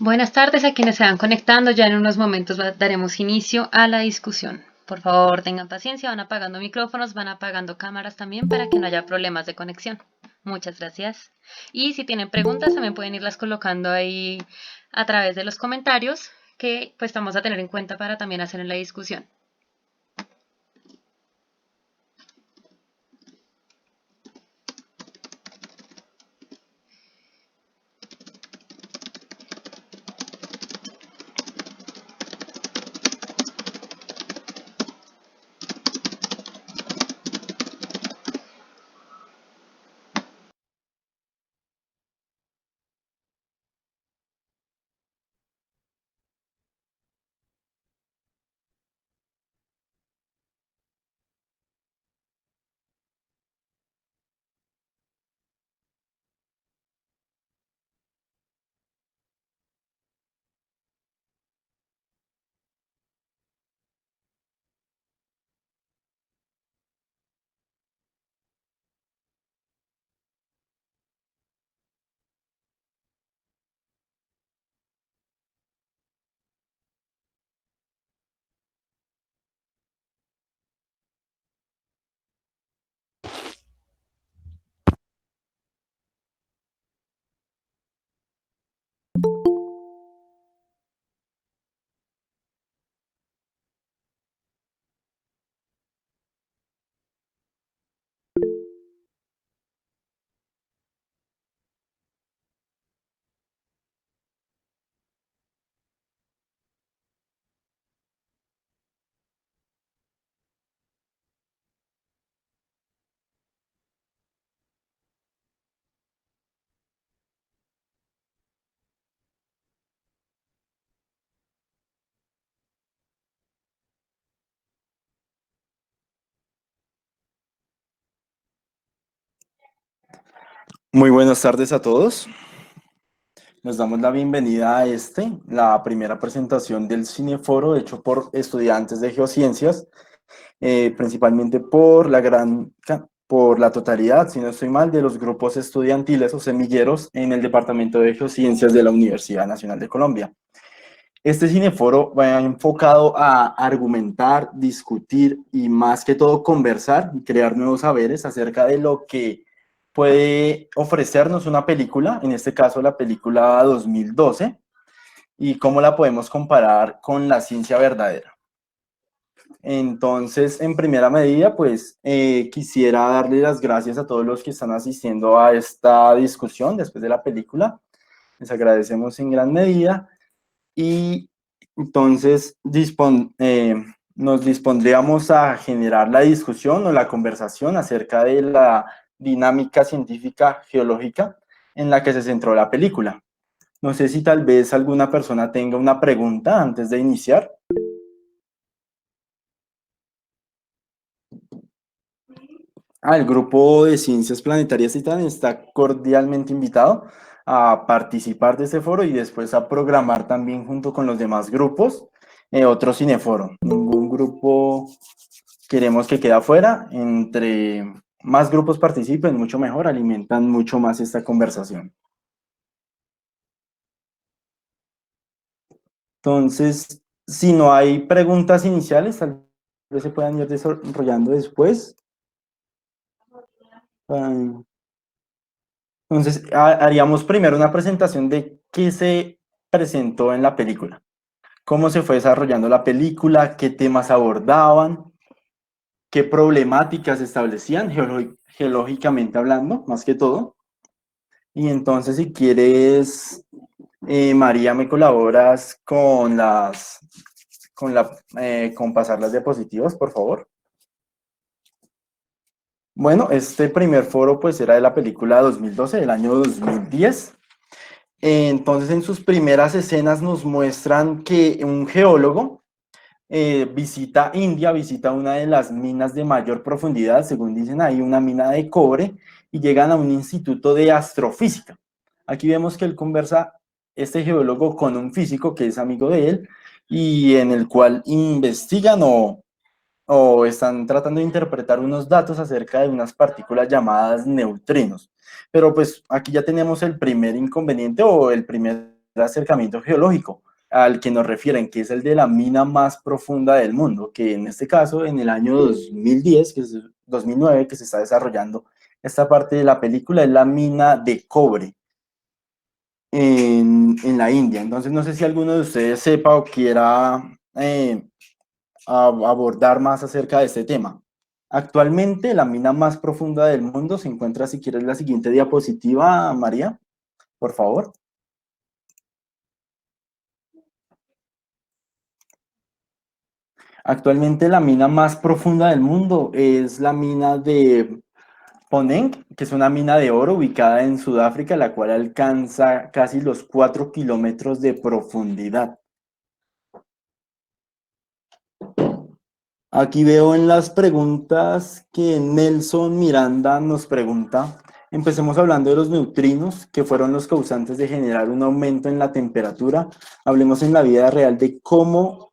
Buenas tardes a quienes se van conectando. Ya en unos momentos daremos inicio a la discusión. Por favor, tengan paciencia, van apagando micrófonos, van apagando cámaras también para que no haya problemas de conexión. Muchas gracias. Y si tienen preguntas, también pueden irlas colocando ahí a través de los comentarios que pues vamos a tener en cuenta para también hacer en la discusión. Muy buenas tardes a todos. Nos damos la bienvenida a la primera presentación del Cineforo hecho por estudiantes de Geociencias, principalmente por la totalidad, si no estoy mal, de los grupos estudiantiles o semilleros en el Departamento de Geociencias de la Universidad Nacional de Colombia. Este cineforo va enfocado a argumentar, discutir y más que todo conversar y crear nuevos saberes acerca de lo que puede ofrecernos una película, en este caso la película 2012, y cómo la podemos comparar con la ciencia verdadera. Entonces, en primera medida, pues quisiera darle las gracias a todos los que están asistiendo a esta discusión después de la película. Les agradecemos en gran medida. Y entonces nos dispondríamos a generar la discusión o la conversación acerca de la dinámica científica geológica en la que se centró la película. No sé si tal vez alguna persona tenga una pregunta antes de iniciar. El grupo de Ciencias Planetarias Titán está cordialmente invitado a participar de este foro y después a programar también junto con los demás grupos otro cineforo. Ningún grupo queremos que quede afuera. Entre más grupos participen, mucho mejor, alimentan mucho más esta conversación. Entonces, si no hay preguntas iniciales, tal vez se puedan ir desarrollando después. Entonces, haríamos primero una presentación de qué se presentó en la película, cómo se fue desarrollando la película, qué temas abordaban, qué problemáticas establecían geológicamente hablando, más que todo. Y entonces, si quieres, María, me colaboras con pasar las diapositivas, por favor. Bueno, este primer foro pues era de la película 2012, del año 2010. Entonces, en sus primeras escenas nos muestran que un geólogo visita India, visita una de las minas de mayor profundidad, según dicen ahí, una mina de cobre, y llegan a un instituto de astrofísica. Aquí vemos que él conversa, este geólogo, con un físico que es amigo de él, y en el cual investigan o están tratando de interpretar unos datos acerca de unas partículas llamadas neutrinos. Pero pues aquí ya tenemos el primer inconveniente o el primer acercamiento geológico al que nos refieren, que es el de la mina más profunda del mundo, que en este caso en el año 2010, que es 2009, que se está desarrollando esta parte de la película, es la mina de cobre en la India. Entonces no sé si alguno de ustedes sepa o quiera abordar más acerca de este tema. Actualmente, la mina más profunda del mundo se encuentra, si quieres, la siguiente diapositiva, María, por favor. Actualmente, la mina más profunda del mundo es la mina de Poneng, que es una mina de oro ubicada en Sudáfrica, la cual alcanza casi los 4 kilómetros de profundidad. Aquí veo en las preguntas que Nelson Miranda nos pregunta. Empecemos hablando de los neutrinos, que fueron los causantes de generar un aumento en la temperatura. Hablemos en la vida real de cómo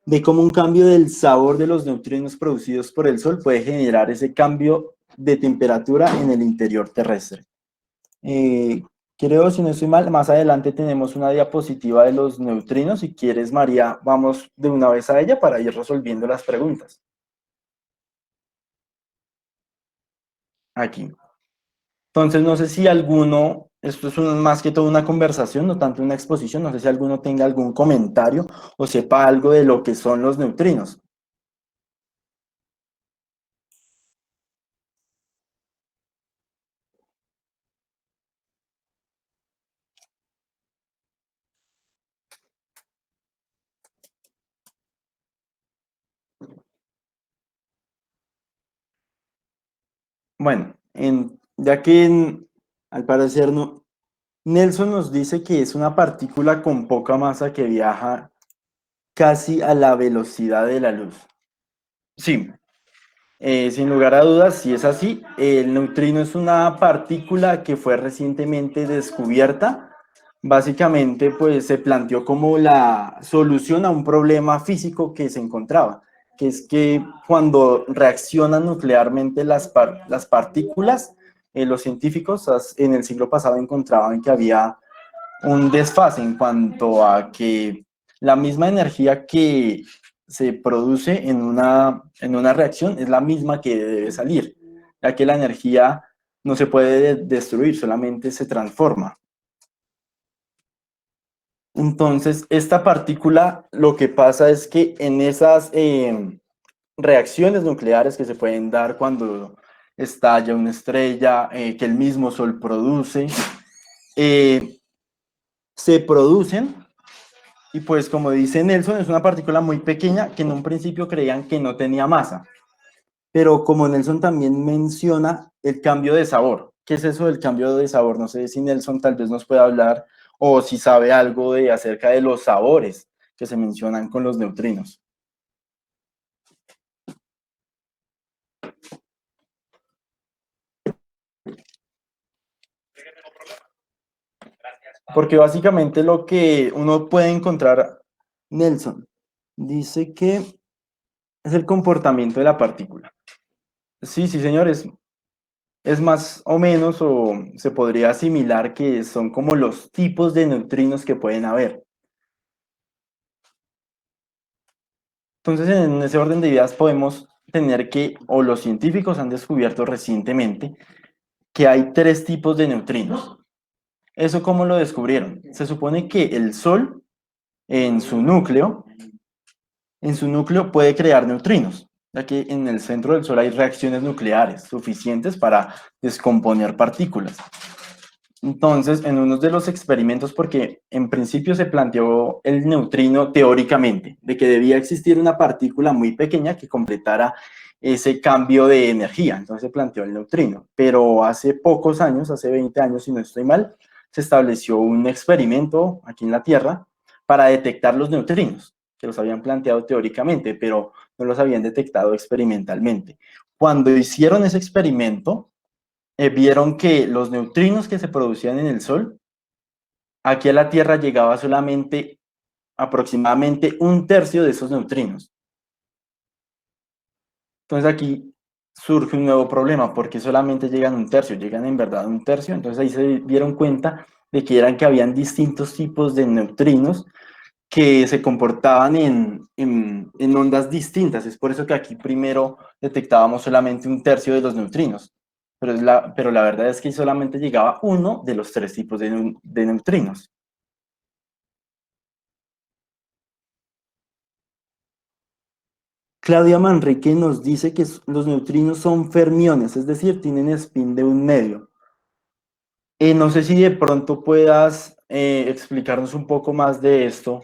un cambio del sabor de los neutrinos producidos por el Sol puede generar ese cambio de temperatura en el interior terrestre. Eh, Creo, si no estoy mal, más adelante tenemos una diapositiva de los neutrinos. Si quieres, María, vamos de una vez a ella para ir resolviendo las preguntas. Aquí. Entonces, no sé si alguno, esto es más que todo una conversación, no tanto una exposición, no sé si alguno tenga algún comentario o sepa algo de lo que son los neutrinos. Bueno, ya que al parecer no, Nelson nos dice que es una partícula con poca masa que viaja casi a la velocidad de la luz. Sí, sin lugar a dudas, si es así, el neutrino es una partícula que fue recientemente descubierta. Básicamente, pues se planteó como la solución a un problema físico que se encontraba, que es que cuando reaccionan nuclearmente las partículas, los científicos en el siglo pasado encontraban que había un desfase en cuanto a que la misma energía que se produce en una reacción es la misma que debe salir, ya que la energía no se puede destruir, solamente se transforma. Entonces, esta partícula lo que pasa es que en esas reacciones nucleares que se pueden dar cuando estalla una estrella, que el mismo Sol produce, eh, se producen. Y pues como dice Nelson, es una partícula muy pequeña que en un principio creían que no tenía masa. Pero como Nelson también menciona el cambio de sabor. ¿Qué es eso del cambio de sabor? No sé si Nelson tal vez nos puede hablar o si sabe algo de acerca de los sabores que se mencionan con los neutrinos. Porque básicamente lo que uno puede encontrar, Nelson, dice que es el comportamiento de la partícula. Sí, sí, señores, es más o menos, o se podría asimilar que son como los tipos de neutrinos que pueden haber. Entonces, en ese orden de ideas podemos tener que, o los científicos han descubierto recientemente, que hay tres tipos de neutrinos. ¿Eso cómo lo descubrieron? Se supone que el Sol, en su núcleo, puede crear neutrinos, ya que en el centro del Sol hay reacciones nucleares suficientes para descomponer partículas. Entonces, en uno de los experimentos, porque en principio se planteó el neutrino teóricamente, de que debía existir una partícula muy pequeña que completara ese cambio de energía, entonces se planteó el neutrino, pero hace pocos años, hace 20 años, si no estoy mal, se estableció un experimento aquí en la Tierra para detectar los neutrinos. que los habían planteado teóricamente, pero no los habían detectado experimentalmente. Cuando hicieron ese experimento, vieron que los neutrinos que se producían en el Sol, aquí a la Tierra llegaba solamente aproximadamente un tercio de esos neutrinos. Entonces aquí surge un nuevo problema, porque solamente llegan un tercio, llegan en verdad un tercio. Entonces ahí se dieron cuenta de que habían distintos tipos de neutrinos que se comportaban en ondas distintas. Es por eso que aquí primero detectábamos solamente un tercio de los neutrinos, pero la verdad es que solamente llegaba uno de los tres tipos de neutrinos. Claudia Manrique nos dice que los neutrinos son fermiones, es decir, tienen spin de un medio. No sé si de pronto puedas explicarnos un poco más de esto,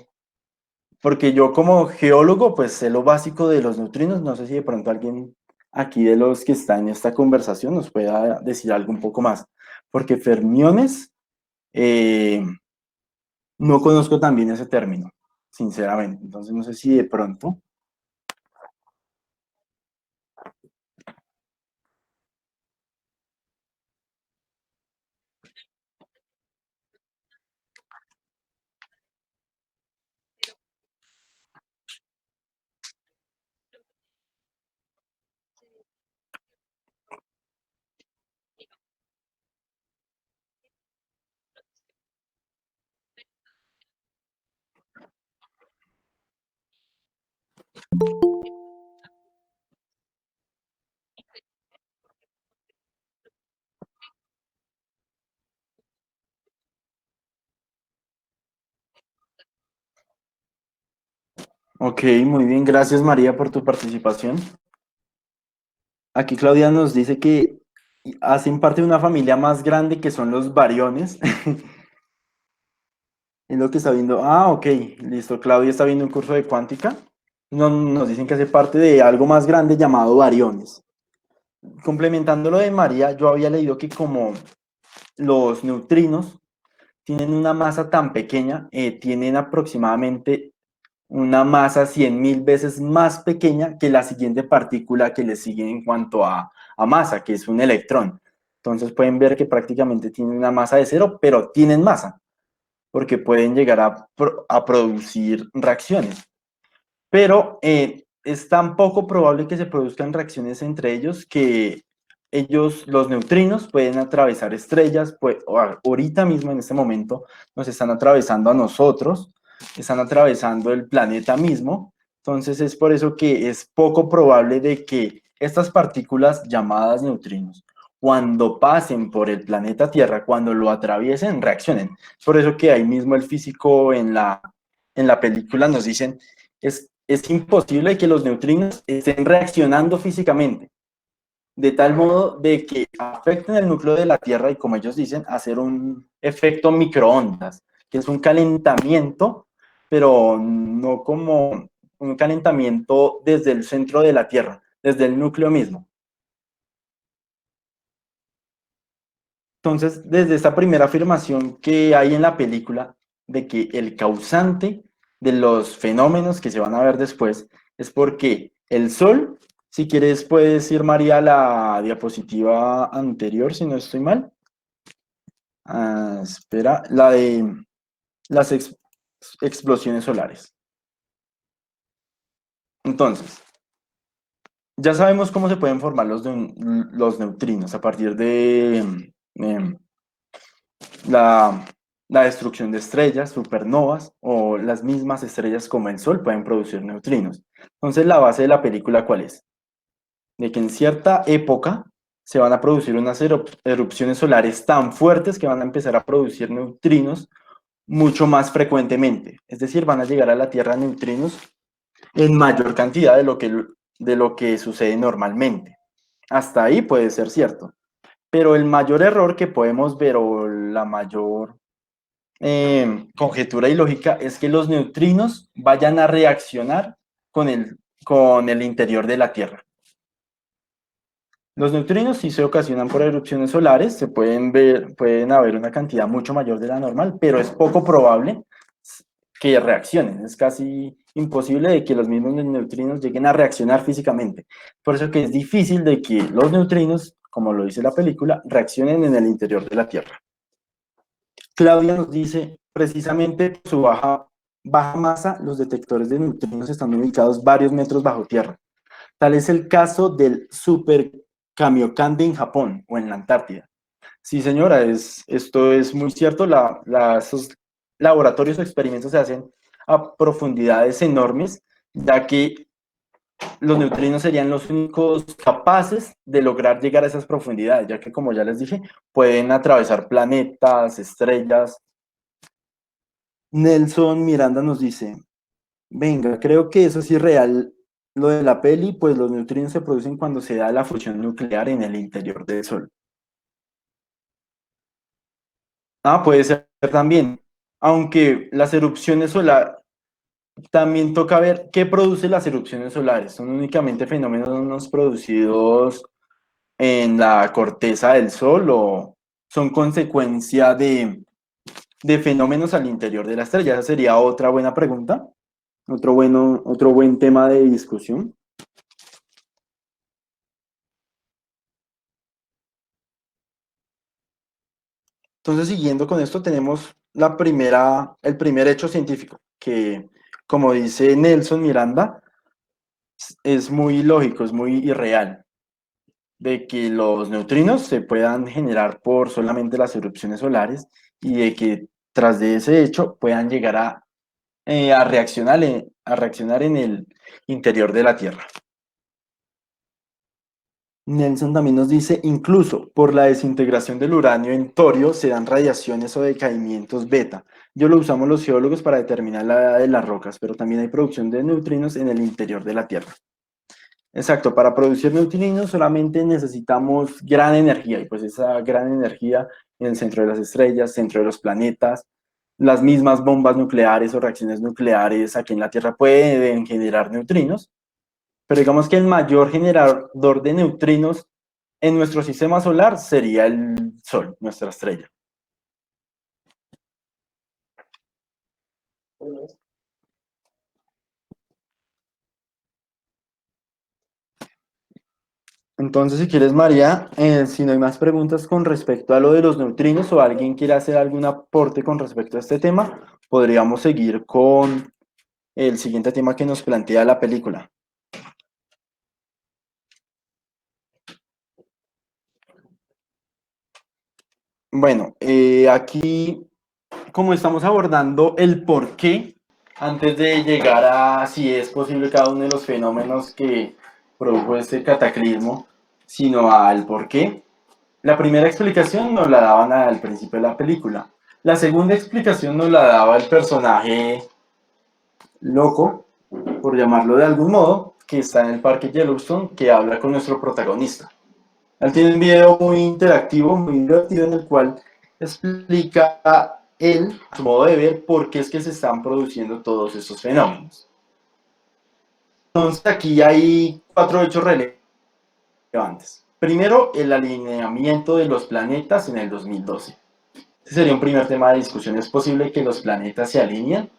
porque yo como geólogo, pues sé lo básico de los neutrinos. No sé si de pronto alguien aquí de los que está en esta conversación nos pueda decir algo un poco más, porque fermiones, eh, no conozco también ese término, sinceramente. Entonces no sé si de pronto. Ok, muy bien, gracias María por tu participación. Aquí Claudia nos dice que hacen parte de una familia más grande que son los bariones. Es lo que está viendo. Ah, ok, listo. Claudia está viendo un curso de cuántica. Nos dicen que hace parte de algo más grande llamado bariones. Complementando lo de María, yo había leído que como los neutrinos tienen una masa tan pequeña, tienen aproximadamente una masa 100.000 veces más pequeña que la siguiente partícula que le sigue en cuanto a masa, que es un electrón. Entonces pueden ver que prácticamente tienen una masa de cero, pero tienen masa, porque pueden llegar a producir reacciones. Pero es tan poco probable que se produzcan reacciones entre ellos que los neutrinos, pueden atravesar estrellas, pues, ahorita mismo en este momento nos están atravesando a nosotros, están atravesando el planeta mismo. Entonces es por eso que es poco probable de que estas partículas llamadas neutrinos, cuando pasen por el planeta Tierra, cuando lo atraviesen, reaccionen. Por eso que ahí mismo el físico en la película nos dicen, es imposible que los neutrinos estén reaccionando físicamente, de tal modo de que afecten el núcleo de la Tierra y, como ellos dicen, hacer un efecto microondas, que es un calentamiento, pero no como un calentamiento desde el centro de la Tierra, desde el núcleo mismo. Entonces, desde esta primera afirmación que hay en la película de que el causante de los fenómenos que se van a ver después es porque el Sol, si quieres puedes ir María a la diapositiva anterior, si no estoy mal. Espera, la de las explosiones solares. Entonces, ya sabemos cómo se pueden formar los neutrinos a partir de la, la destrucción de estrellas, supernovas o las mismas estrellas como el Sol pueden producir neutrinos. Entonces, la base de la película, ¿cuál es? De que en cierta época se van a producir unas erupciones solares tan fuertes que van a empezar a producir neutrinos mucho más frecuentemente. Es decir, van a llegar a la Tierra neutrinos en mayor cantidad de lo que sucede normalmente. Hasta ahí puede ser cierto. Pero el mayor error que podemos ver, o la mayor conjetura ilógica, es que los neutrinos vayan a reaccionar con el interior de la Tierra. Los neutrinos sí se ocasionan por erupciones solares, se pueden haber una cantidad mucho mayor de la normal, pero es poco probable que reaccionen. Es casi imposible de que los mismos neutrinos lleguen a reaccionar físicamente. Por eso que es difícil de que los neutrinos, como lo dice la película, reaccionen en el interior de la Tierra. Claudia nos dice, precisamente por su baja masa, los detectores de neutrinos están ubicados varios metros bajo tierra. Tal es el caso del Super Kamiokande en Japón o en la Antártida. Sí, señora, esto es muy cierto. Esos laboratorios o experimentos se hacen a profundidades enormes, ya que los neutrinos serían los únicos capaces de lograr llegar a esas profundidades, ya que, como ya les dije, pueden atravesar planetas, estrellas. Nelson Miranda nos dice, venga, creo que eso sí es real, lo de la peli, pues los neutrinos se producen cuando se da la fusión nuclear en el interior del Sol. Ah, puede ser también, aunque las erupciones solares, también toca ver qué produce las erupciones solares. ¿Son únicamente fenómenos producidos en la corteza del Sol o son consecuencia de fenómenos al interior de la estrella? Esa sería otra buena pregunta, otro buen tema de discusión. Entonces, siguiendo con esto, tenemos el primer hecho científico, que, como dice Nelson Miranda, es muy lógico, es muy irreal, de que los neutrinos se puedan generar por solamente las erupciones solares y de que tras de ese hecho puedan llegar a reaccionar en el interior de la Tierra. Nelson también nos dice, incluso por la desintegración del uranio en torio se dan radiaciones o decaimientos beta. Yo lo usamos los geólogos para determinar la edad de las rocas, pero también hay producción de neutrinos en el interior de la Tierra. Exacto, para producir neutrinos solamente necesitamos gran energía, y pues esa gran energía en el centro de las estrellas, centro de los planetas, las mismas bombas nucleares o reacciones nucleares aquí en la Tierra pueden generar neutrinos, pero digamos que el mayor generador de neutrinos en nuestro sistema solar sería el Sol, nuestra estrella. Entonces, si quieres, María, si no hay más preguntas con respecto a lo de los neutrinos o alguien quiere hacer algún aporte con respecto a este tema, podríamos seguir con el siguiente tema que nos plantea la película. Bueno, aquí, como estamos abordando el por qué, antes de llegar a si es posible cada uno de los fenómenos que produjo este cataclismo, sino al por qué, la primera explicación nos la daban al principio de la película. La segunda explicación nos la daba el personaje loco, por llamarlo de algún modo, que está en el parque Yellowstone, que habla con nuestro protagonista. Él tiene un video muy interactivo, muy divertido, en el cual explica a él, a su modo de ver, por qué es que se están produciendo todos estos fenómenos. Entonces, aquí hay 4 hechos relevantes. Primero, el alineamiento de los planetas en el 2012. Ese sería un primer tema de discusión. ¿Es posible que los planetas se alineen?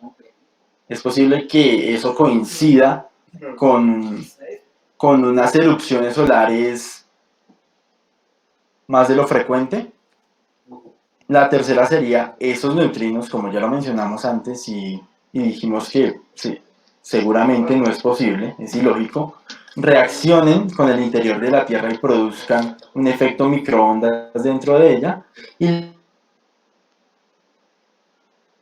¿Es posible que eso coincida con, con unas erupciones solares más de lo frecuente? La tercera sería esos neutrinos, como ya lo mencionamos antes y dijimos que sí, seguramente no es posible, es ilógico, reaccionen con el interior de la Tierra y produzcan un efecto microondas dentro de ella. Y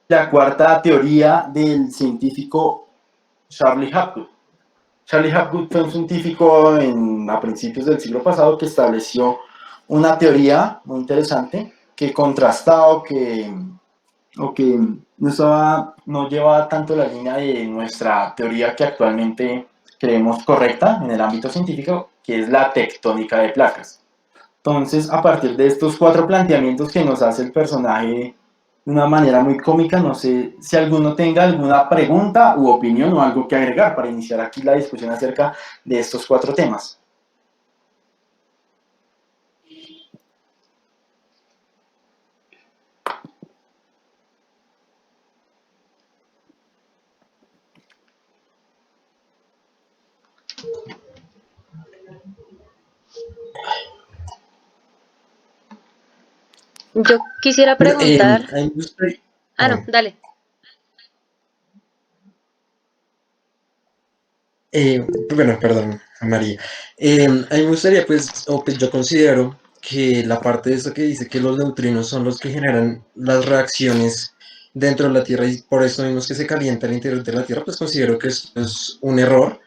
la cuarta teoría del científico Charlie Hapgood. Charlie Hapgood fue un científico a principios del siglo pasado que estableció una teoría muy interesante que contrastaba o que no lleva tanto la línea de nuestra teoría que actualmente creemos correcta en el ámbito científico, que es la tectónica de placas. Entonces, a partir de estos 4 planteamientos que nos hace el personaje de una manera muy cómica, no sé si alguno tenga alguna pregunta u opinión o algo que agregar para iniciar aquí la discusión acerca de estos 4 temas. Yo quisiera Bueno, preguntar. a mí me gustaría- Ah, no, dale. bueno, perdón, María. A mí me gustaría, pues yo considero que la parte de eso que dice que los neutrinos son los que generan las reacciones dentro de la Tierra y por eso mismo es que se calienta el interior de la Tierra, pues considero que esto es un error,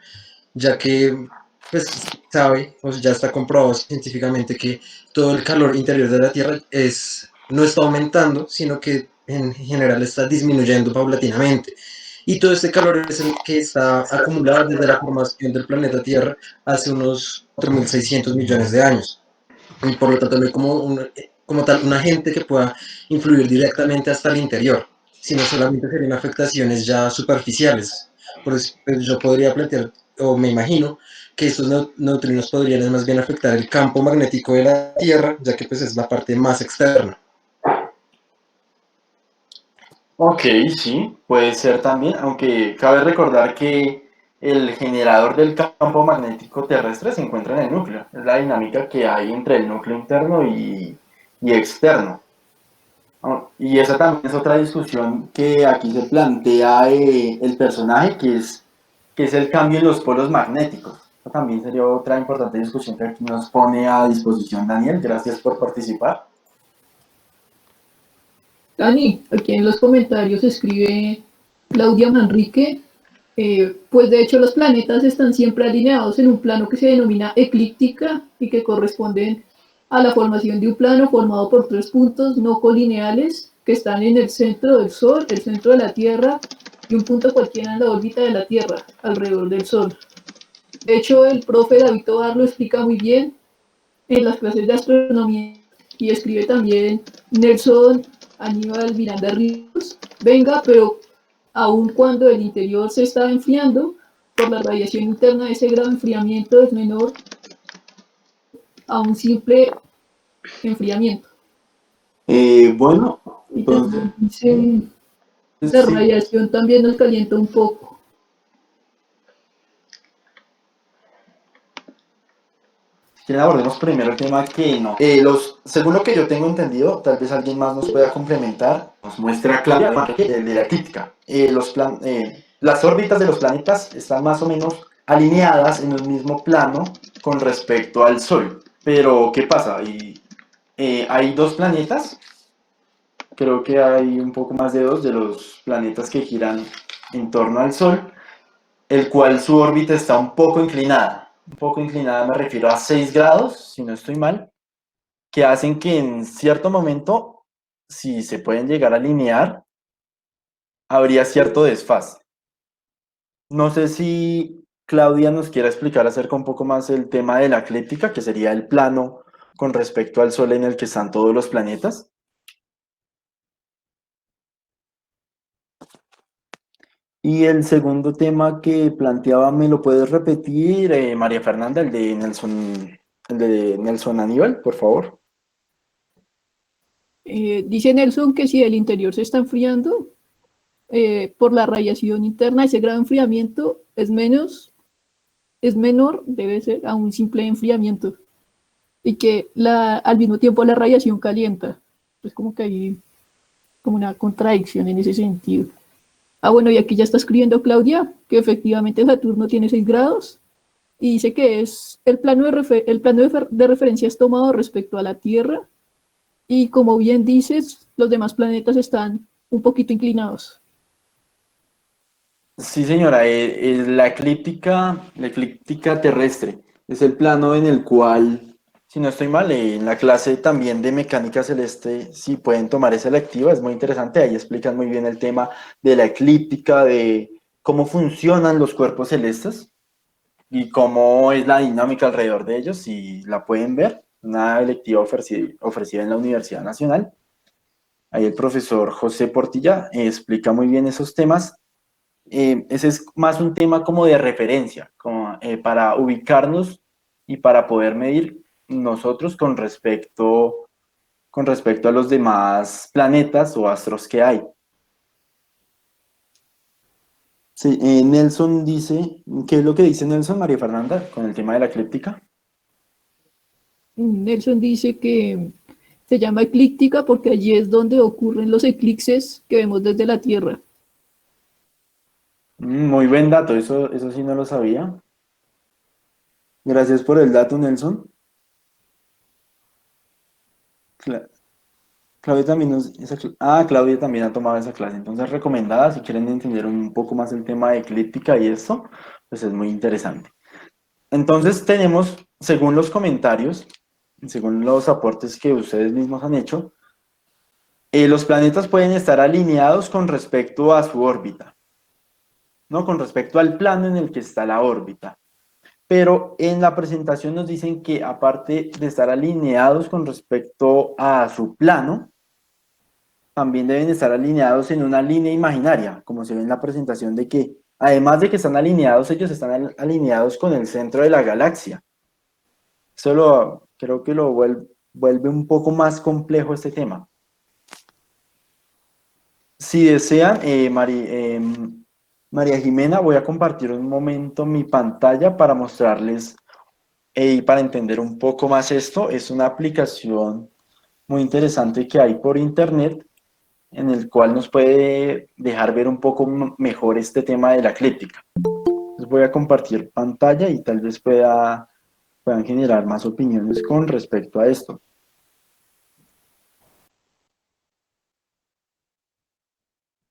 ya que pues sabe, o sea, ya está comprobado científicamente que todo el calor interior de la Tierra no está aumentando, sino que en general está disminuyendo paulatinamente. Y todo este calor es el que está acumulado desde la formación del planeta Tierra hace unos 4.600 millones de años. Y por lo tanto no hay como tal un agente que pueda influir directamente hasta el interior, sino solamente serían afectaciones ya superficiales. Por eso pues, yo podría plantear, o me imagino, que estos neutrinos podrían más bien afectar el campo magnético de la Tierra, ya que pues es la parte más externa. Ok, sí, puede ser también, aunque cabe recordar que el generador del campo magnético terrestre se encuentra en el núcleo. Es la dinámica que hay entre el núcleo interno y externo. Y esa también es otra discusión que aquí se plantea el personaje, que es el cambio en los polos magnéticos. Esa también sería otra importante discusión que aquí nos pone a disposición Daniel. Gracias por participar. Dani, aquí en los comentarios escribe Claudia Manrique, pues de hecho los planetas están siempre alineados en un plano que se denomina eclíptica y que corresponden a la formación de un plano formado por tres puntos no colineales que están en el centro del Sol, el centro de la Tierra y un punto cualquiera en la órbita de la Tierra, alrededor del Sol. De hecho, el profe David Tovar lo explica muy bien en las clases de astronomía y escribe también Nelson Aníbal Miranda Ríos, venga, pero aun cuando el interior se está enfriando, por la radiación interna ese grado de enfriamiento es menor a un simple enfriamiento. Bueno, Y entonces, también dice, la sí, radiación también nos calienta un poco. quieren abordemos primero el tema que no. Según lo que yo tengo entendido, tal vez alguien más nos pueda complementar, nos muestra claramente de la eclíptica. Las órbitas de los planetas están más o menos alineadas en el mismo plano con respecto al Sol. Pero, ¿qué pasa? Hay dos planetas, creo que hay un poco más de dos de los planetas que giran en torno al Sol, el cual su órbita está un poco inclinada. Un poco inclinada me refiero a 6 grados, si no estoy mal, que hacen que en cierto momento, si se pueden llegar a alinear, habría cierto desfase. No sé si Claudia nos quiera explicar acerca un poco más el tema de la eclíptica, que sería el plano con respecto al Sol en el que están todos los planetas. Y el segundo tema que planteaba, ¿me lo puedes repetir, María Fernanda, el de Nelson Aníbal, por favor? Dice Nelson que si el interior se está enfriando, por la radiación interna, ese grado de enfriamiento es menor, debe ser, a un simple enfriamiento. Y que al mismo tiempo la radiación calienta. Es como que hay como una contradicción en ese sentido. Ah, bueno, y aquí ya está escribiendo Claudia que efectivamente Saturno tiene 6 grados y dice que es el plano de referencia es tomado respecto a la Tierra y como bien dices, los demás planetas están un poquito inclinados. Sí, señora, la eclíptica terrestre es el plano en el cual, si no estoy mal, en la clase también de mecánica celeste, si pueden tomar esa electiva, es muy interesante, ahí explican muy bien el tema de la eclíptica, de cómo funcionan los cuerpos celestes y cómo es la dinámica alrededor de ellos, si la pueden ver, una electiva ofrecida en la Universidad Nacional. Ahí el profesor José Portilla explica muy bien esos temas. Ese es más un tema como de referencia, como, para ubicarnos y para poder medir nosotros con respecto a los demás planetas o astros que hay. Sí, Nelson dice, ¿qué es lo que dice Nelson, María Fernanda, con el tema de la eclíptica? Nelson dice que Se llama eclíptica porque allí es donde ocurren los eclipses que vemos desde la Tierra. Muy buen dato, eso sí no lo sabía. Gracias por el dato, Nelson. Cla- Claudia también Claudia también ha tomado esa clase, entonces recomendada si quieren entender un poco más el tema de eclíptica y esto, pues es muy interesante. Entonces tenemos, según los comentarios, según los aportes que ustedes mismos han hecho, los planetas pueden estar alineados con respecto a su órbita, ¿no? Con respecto al plano en el que está la órbita. Pero en la presentación nos dicen que aparte de estar alineados con respecto a su plano, también deben estar alineados en una línea imaginaria, como se ve en la presentación de que, además de que están alineados, ellos están alineados con el centro de la galaxia. Creo que lo vuelve un poco más complejo este tema. Si desean, María Jimena, voy a compartir un momento mi pantalla para mostrarles y para entender un poco más esto. Es una aplicación muy interesante que hay por internet en el cual nos puede dejar ver un poco mejor este tema de la eclíptica. Entonces voy a compartir pantalla y tal vez puedan generar más opiniones con respecto a esto.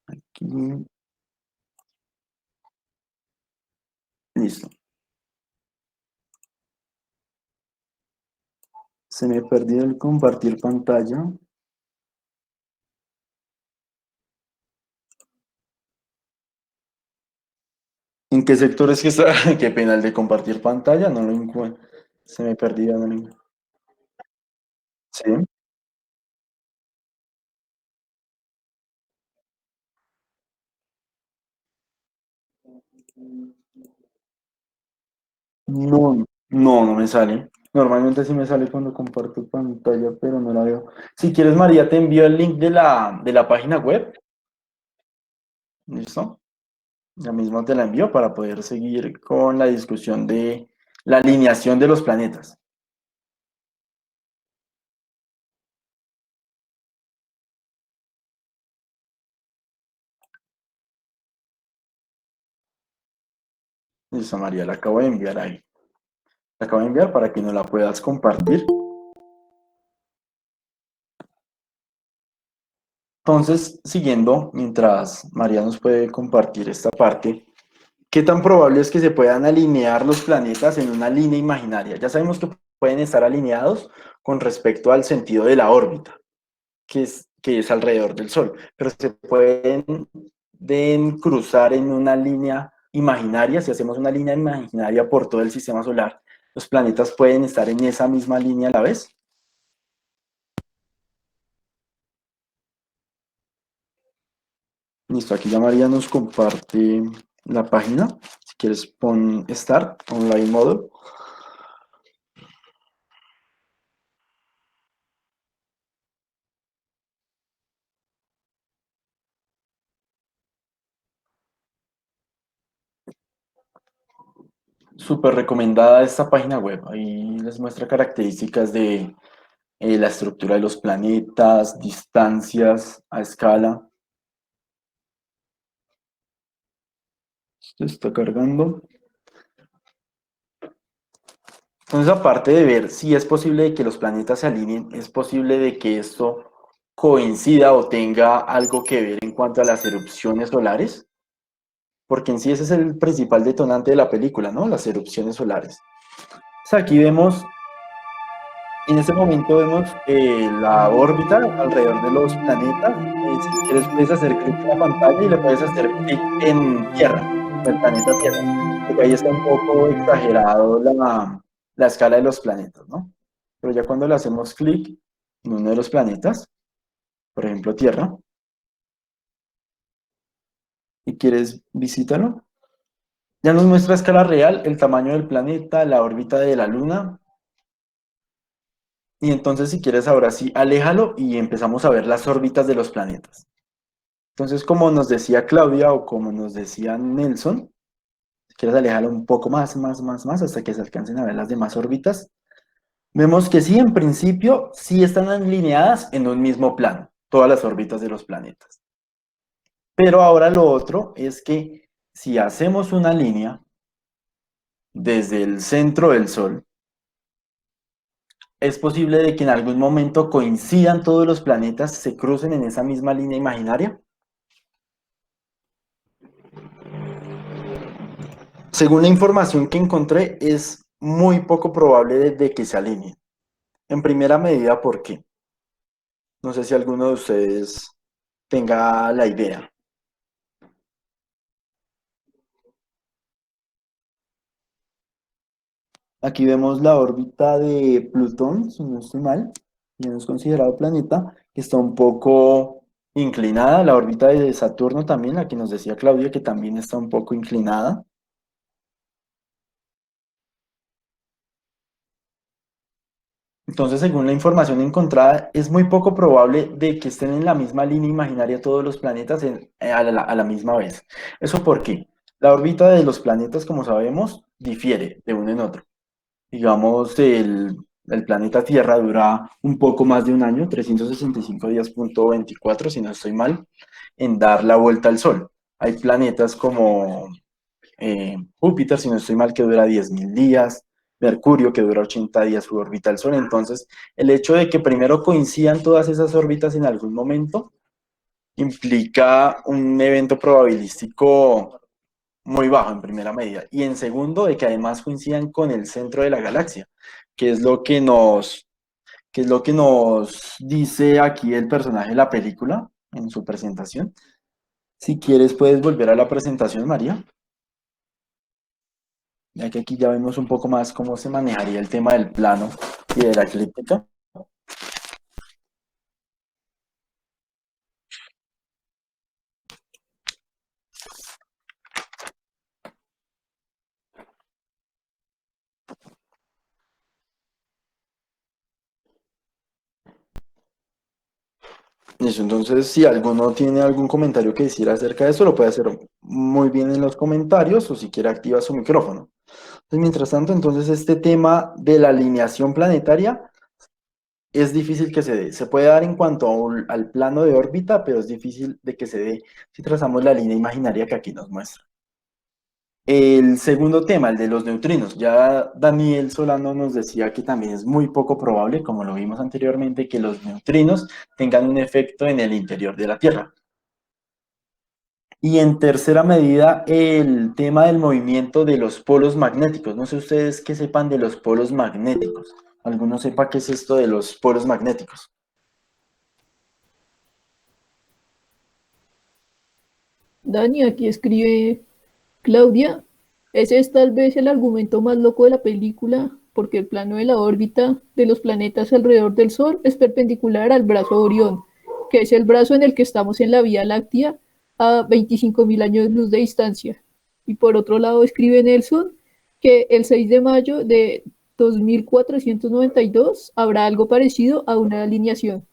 Aquí. Listo. Se me perdió el compartir pantalla. ¿En qué sector es que está? Qué pena el de compartir pantalla, no lo encuentro. Se me perdió, no lo encuentro. Sí. No me sale. Normalmente sí me sale cuando comparto pantalla, pero no la veo. Si quieres, María, te envío el link de la página web. ¿Listo? Ya mismo te la envío para poder seguir con la discusión de la alineación de los planetas. Listo, María, la acabo de enviar ahí. La acabo de enviar para que no la puedas compartir. Entonces, siguiendo, mientras María nos puede compartir esta parte, ¿qué tan probable es que se puedan alinear los planetas en una línea imaginaria? Ya sabemos que pueden estar alineados con respecto al sentido de la órbita, que es alrededor del Sol, pero se pueden cruzar en una línea imaginaria. Si hacemos una línea imaginaria por todo el sistema solar, los planetas pueden estar en esa misma línea a la vez. Listo, aquí ya María nos comparte la página. Si quieres, pon Start Online Model. Súper recomendada esta página web. Ahí les muestra características de la estructura de los planetas, distancias a escala. Esto está cargando. Entonces, aparte de ver si es posible de que los planetas se alineen, es posible de que esto coincida o tenga algo que ver en cuanto a las erupciones solares, porque en sí ese es el principal detonante de la película, ¿no? Las erupciones solares. Entonces, aquí vemos, en este momento vemos la órbita alrededor de los planetas. Si quieres, puedes hacer clic en la pantalla y le puedes hacer clic en Tierra, en el planeta Tierra, porque ahí está un poco exagerado la escala de los planetas, ¿no? Pero ya cuando le hacemos clic en uno de los planetas, por ejemplo Tierra, y quieres visitarlo, ya nos muestra a escala real el tamaño del planeta, la órbita de la Luna, y entonces si quieres ahora sí, aléjalo y empezamos a ver las órbitas de los planetas. Entonces, como nos decía Claudia o como nos decía Nelson, si quieres alejarlo un poco más, hasta que se alcancen a ver las demás órbitas. Vemos que sí, en principio, sí están alineadas en un mismo plano, todas las órbitas de los planetas. Pero ahora lo otro es que si hacemos una línea desde el centro del Sol, es posible de que en algún momento coincidan todos los planetas, se crucen en esa misma línea imaginaria. Según la información que encontré, es muy poco probable de que se alineen. En primera medida, ¿por qué? No sé si alguno de ustedes tenga la idea. Aquí vemos la órbita de Plutón, si no estoy mal, ya no es considerado planeta, que está un poco inclinada. La órbita de Saturno también, la que nos decía Claudia, que también está un poco inclinada. Entonces, según la información encontrada, es muy poco probable de que estén en la misma línea imaginaria todos los planetas a la misma vez. ¿Eso por qué? La órbita de los planetas, como sabemos, difiere de uno en otro. Digamos, el planeta Tierra dura un poco más de un año, 365 días, punto 24, si no estoy mal, en dar la vuelta al Sol. Hay planetas como Júpiter, si no estoy mal, que dura 10.000 días, Mercurio, que dura 80 días su órbita al Sol. Entonces, el hecho de que primero coincidan todas esas órbitas en algún momento implica un evento probabilístico muy bajo en primera medida. Y en segundo, de que además coincidan con el centro de la galaxia, que es lo que es lo que nos dice aquí el personaje de la película en su presentación. Si quieres, puedes volver a la presentación, María, ya que aquí ya vemos un poco más cómo se manejaría el tema del plano y de la eclíptica. Listo, entonces, si alguno tiene algún comentario que decir acerca de eso, lo puede hacer muy bien en los comentarios o si quiere activa su micrófono. Entonces, mientras tanto, entonces este tema de la alineación planetaria es difícil que se dé. Se puede dar en cuanto al plano de órbita, pero es difícil de que se dé si trazamos la línea imaginaria que aquí nos muestra. El segundo tema, el de los neutrinos. Ya Daniel Solano nos decía que también es muy poco probable, como lo vimos anteriormente, que los neutrinos tengan un efecto en el interior de la Tierra. Y en tercera medida, el tema del movimiento de los polos magnéticos. No sé ustedes qué sepan de los polos magnéticos. ¿Alguno sepa qué es esto de los polos magnéticos? Dani, aquí escribe Claudia. Ese es tal vez el argumento más loco de la película, porque el plano de la órbita de los planetas alrededor del Sol es perpendicular al brazo de Orión, que es el brazo en el que estamos en la Vía Láctea a 25.000 años luz de distancia. Y por otro lado, escribe Nelson que el 6 de mayo de 2492 habrá algo parecido a una alineación.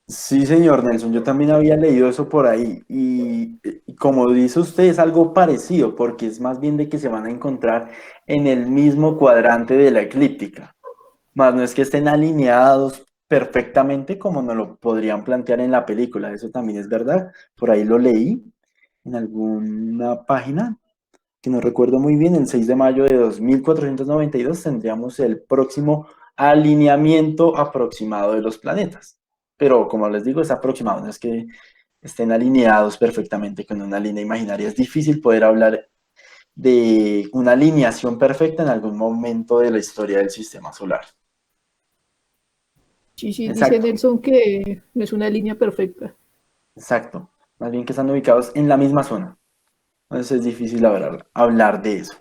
Sí, señor Nelson, yo también había leído eso por ahí y como dice usted es algo parecido porque es más bien de que se van a encontrar en el mismo cuadrante de la eclíptica, más no es que estén alineados perfectamente como nos lo podrían plantear en la película, eso también es verdad, por ahí lo leí en alguna página que no recuerdo muy bien, el 6 de mayo de 2492 tendríamos el próximo alineamiento aproximado de los planetas. Pero como les digo, es aproximado, no es que estén alineados perfectamente con una línea imaginaria. Es difícil poder hablar de una alineación perfecta en algún momento de la historia del sistema solar. Sí, sí, dice Exacto, Nelson que no es una línea perfecta. exacto. Más bien que están ubicados en la misma zona. Entonces es difícil hablar de eso.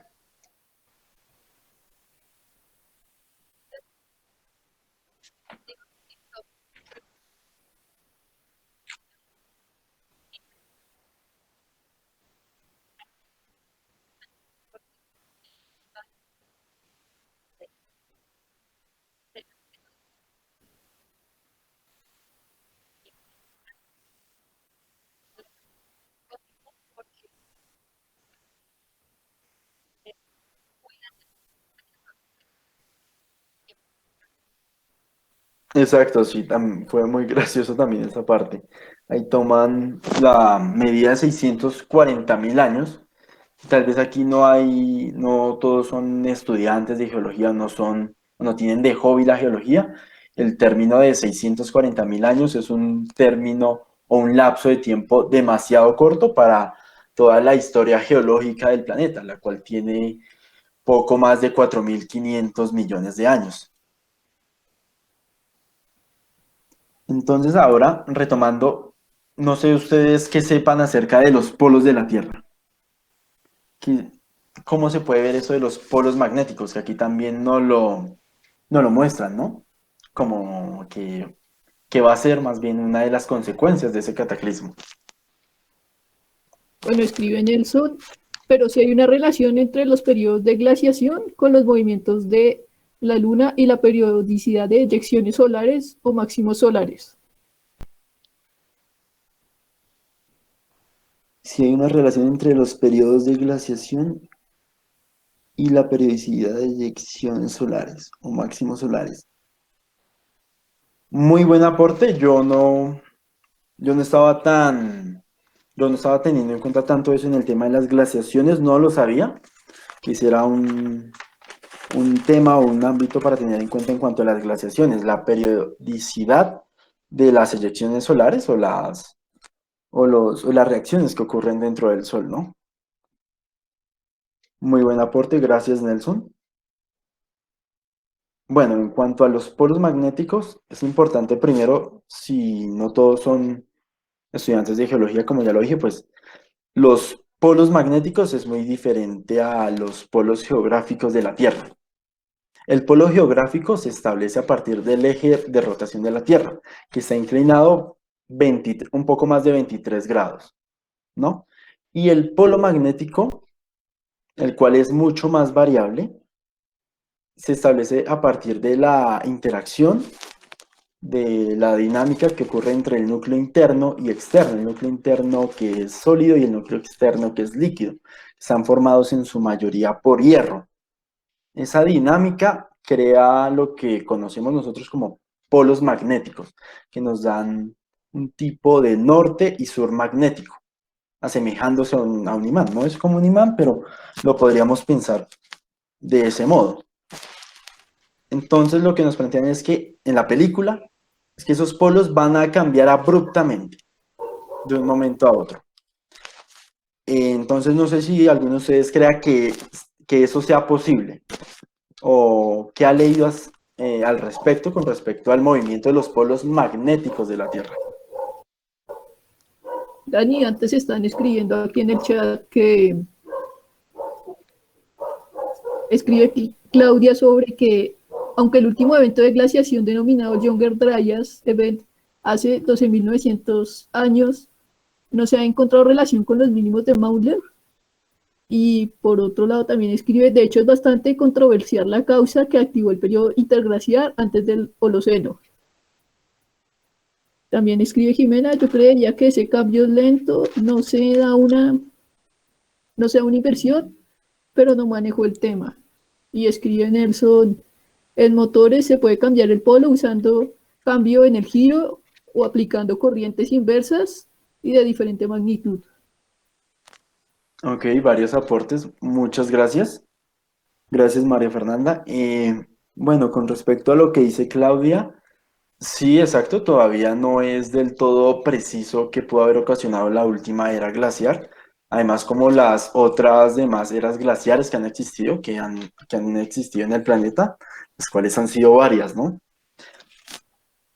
Exacto, sí, fue muy gracioso también esa parte. Ahí toman la medida de 640.000 años. Tal vez aquí no todos son estudiantes de geología, no tienen de hobby la geología. El término de 640.000 años es un término o un lapso de tiempo demasiado corto para toda la historia geológica del planeta, la cual tiene poco más de 4.500 millones de años. Entonces, ahora, retomando, no sé ustedes qué sepan acerca de los polos de la Tierra. ¿Qué- ¿Cómo se puede ver eso de los polos magnéticos? Que aquí también no lo muestran, ¿no? Como que va a ser más bien una de las consecuencias de ese cataclismo. Bueno, escribe Nelson, pero sí hay una relación entre los periodos de glaciación con los movimientos de la Luna y la periodicidad de eyecciones solares o máximos solares. Si hay una relación entre los periodos de glaciación y la periodicidad de eyecciones solares o máximos solares. Muy buen aporte. Yo no estaba yo no estaba teniendo en cuenta tanto eso en el tema de las glaciaciones, no lo sabía. Quisiera un tema o un ámbito para tener en cuenta en cuanto a las glaciaciones, la periodicidad de las eyecciones solares o las reacciones que ocurren dentro del Sol, ¿no? Muy buen aporte, gracias Nelson. Bueno, en cuanto a los polos magnéticos, es importante primero, si no todos son estudiantes de geología, como ya lo dije, pues los polos magnéticos es muy diferente a los polos geográficos de la Tierra. El polo geográfico se establece a partir del eje de rotación de la Tierra, que está inclinado un poco más de 23 grados, ¿no? Y el polo magnético, el cual es mucho más variable, se establece a partir de la interacción de la dinámica que ocurre entre el núcleo interno y externo, el núcleo interno que es sólido y el núcleo externo que es líquido. Están formados en su mayoría por hierro. Esa dinámica crea lo que conocemos nosotros como polos magnéticos, que nos dan un tipo de norte y sur magnético, asemejándose a un imán. No es como un imán, pero lo podríamos pensar de ese modo. Entonces lo que nos plantean es que en la película es que esos polos van a cambiar abruptamente de un momento a otro. Entonces no sé si alguno de ustedes crea que eso sea posible o qué ha leído al respecto con respecto al movimiento de los polos magnéticos de la Tierra. Dani, antes están escribiendo aquí en el chat que escribe Claudia sobre que, aunque el último evento de glaciación denominado Younger Dryas Event hace 12.900 años, no se ha encontrado relación con los mínimos de Maunder. Y por otro lado también escribe, de hecho es bastante controversial la causa que activó el periodo interglaciar antes del Holoceno. También escribe Jimena, yo creería que ese cambio es lento, no sea una inversión, pero no manejo el tema. Y escribe Nelson, en motores se puede cambiar el polo usando cambio en el giro o aplicando corrientes inversas y de diferente magnitud. Ok, varios aportes, muchas gracias. Gracias, María Fernanda. Bueno, con respecto a lo que dice Claudia, sí, exacto, todavía no es del todo preciso qué pudo haber ocasionado la última era glaciar. Además, como las otras demás eras glaciares que han existido en el planeta, las cuales han sido varias, ¿no?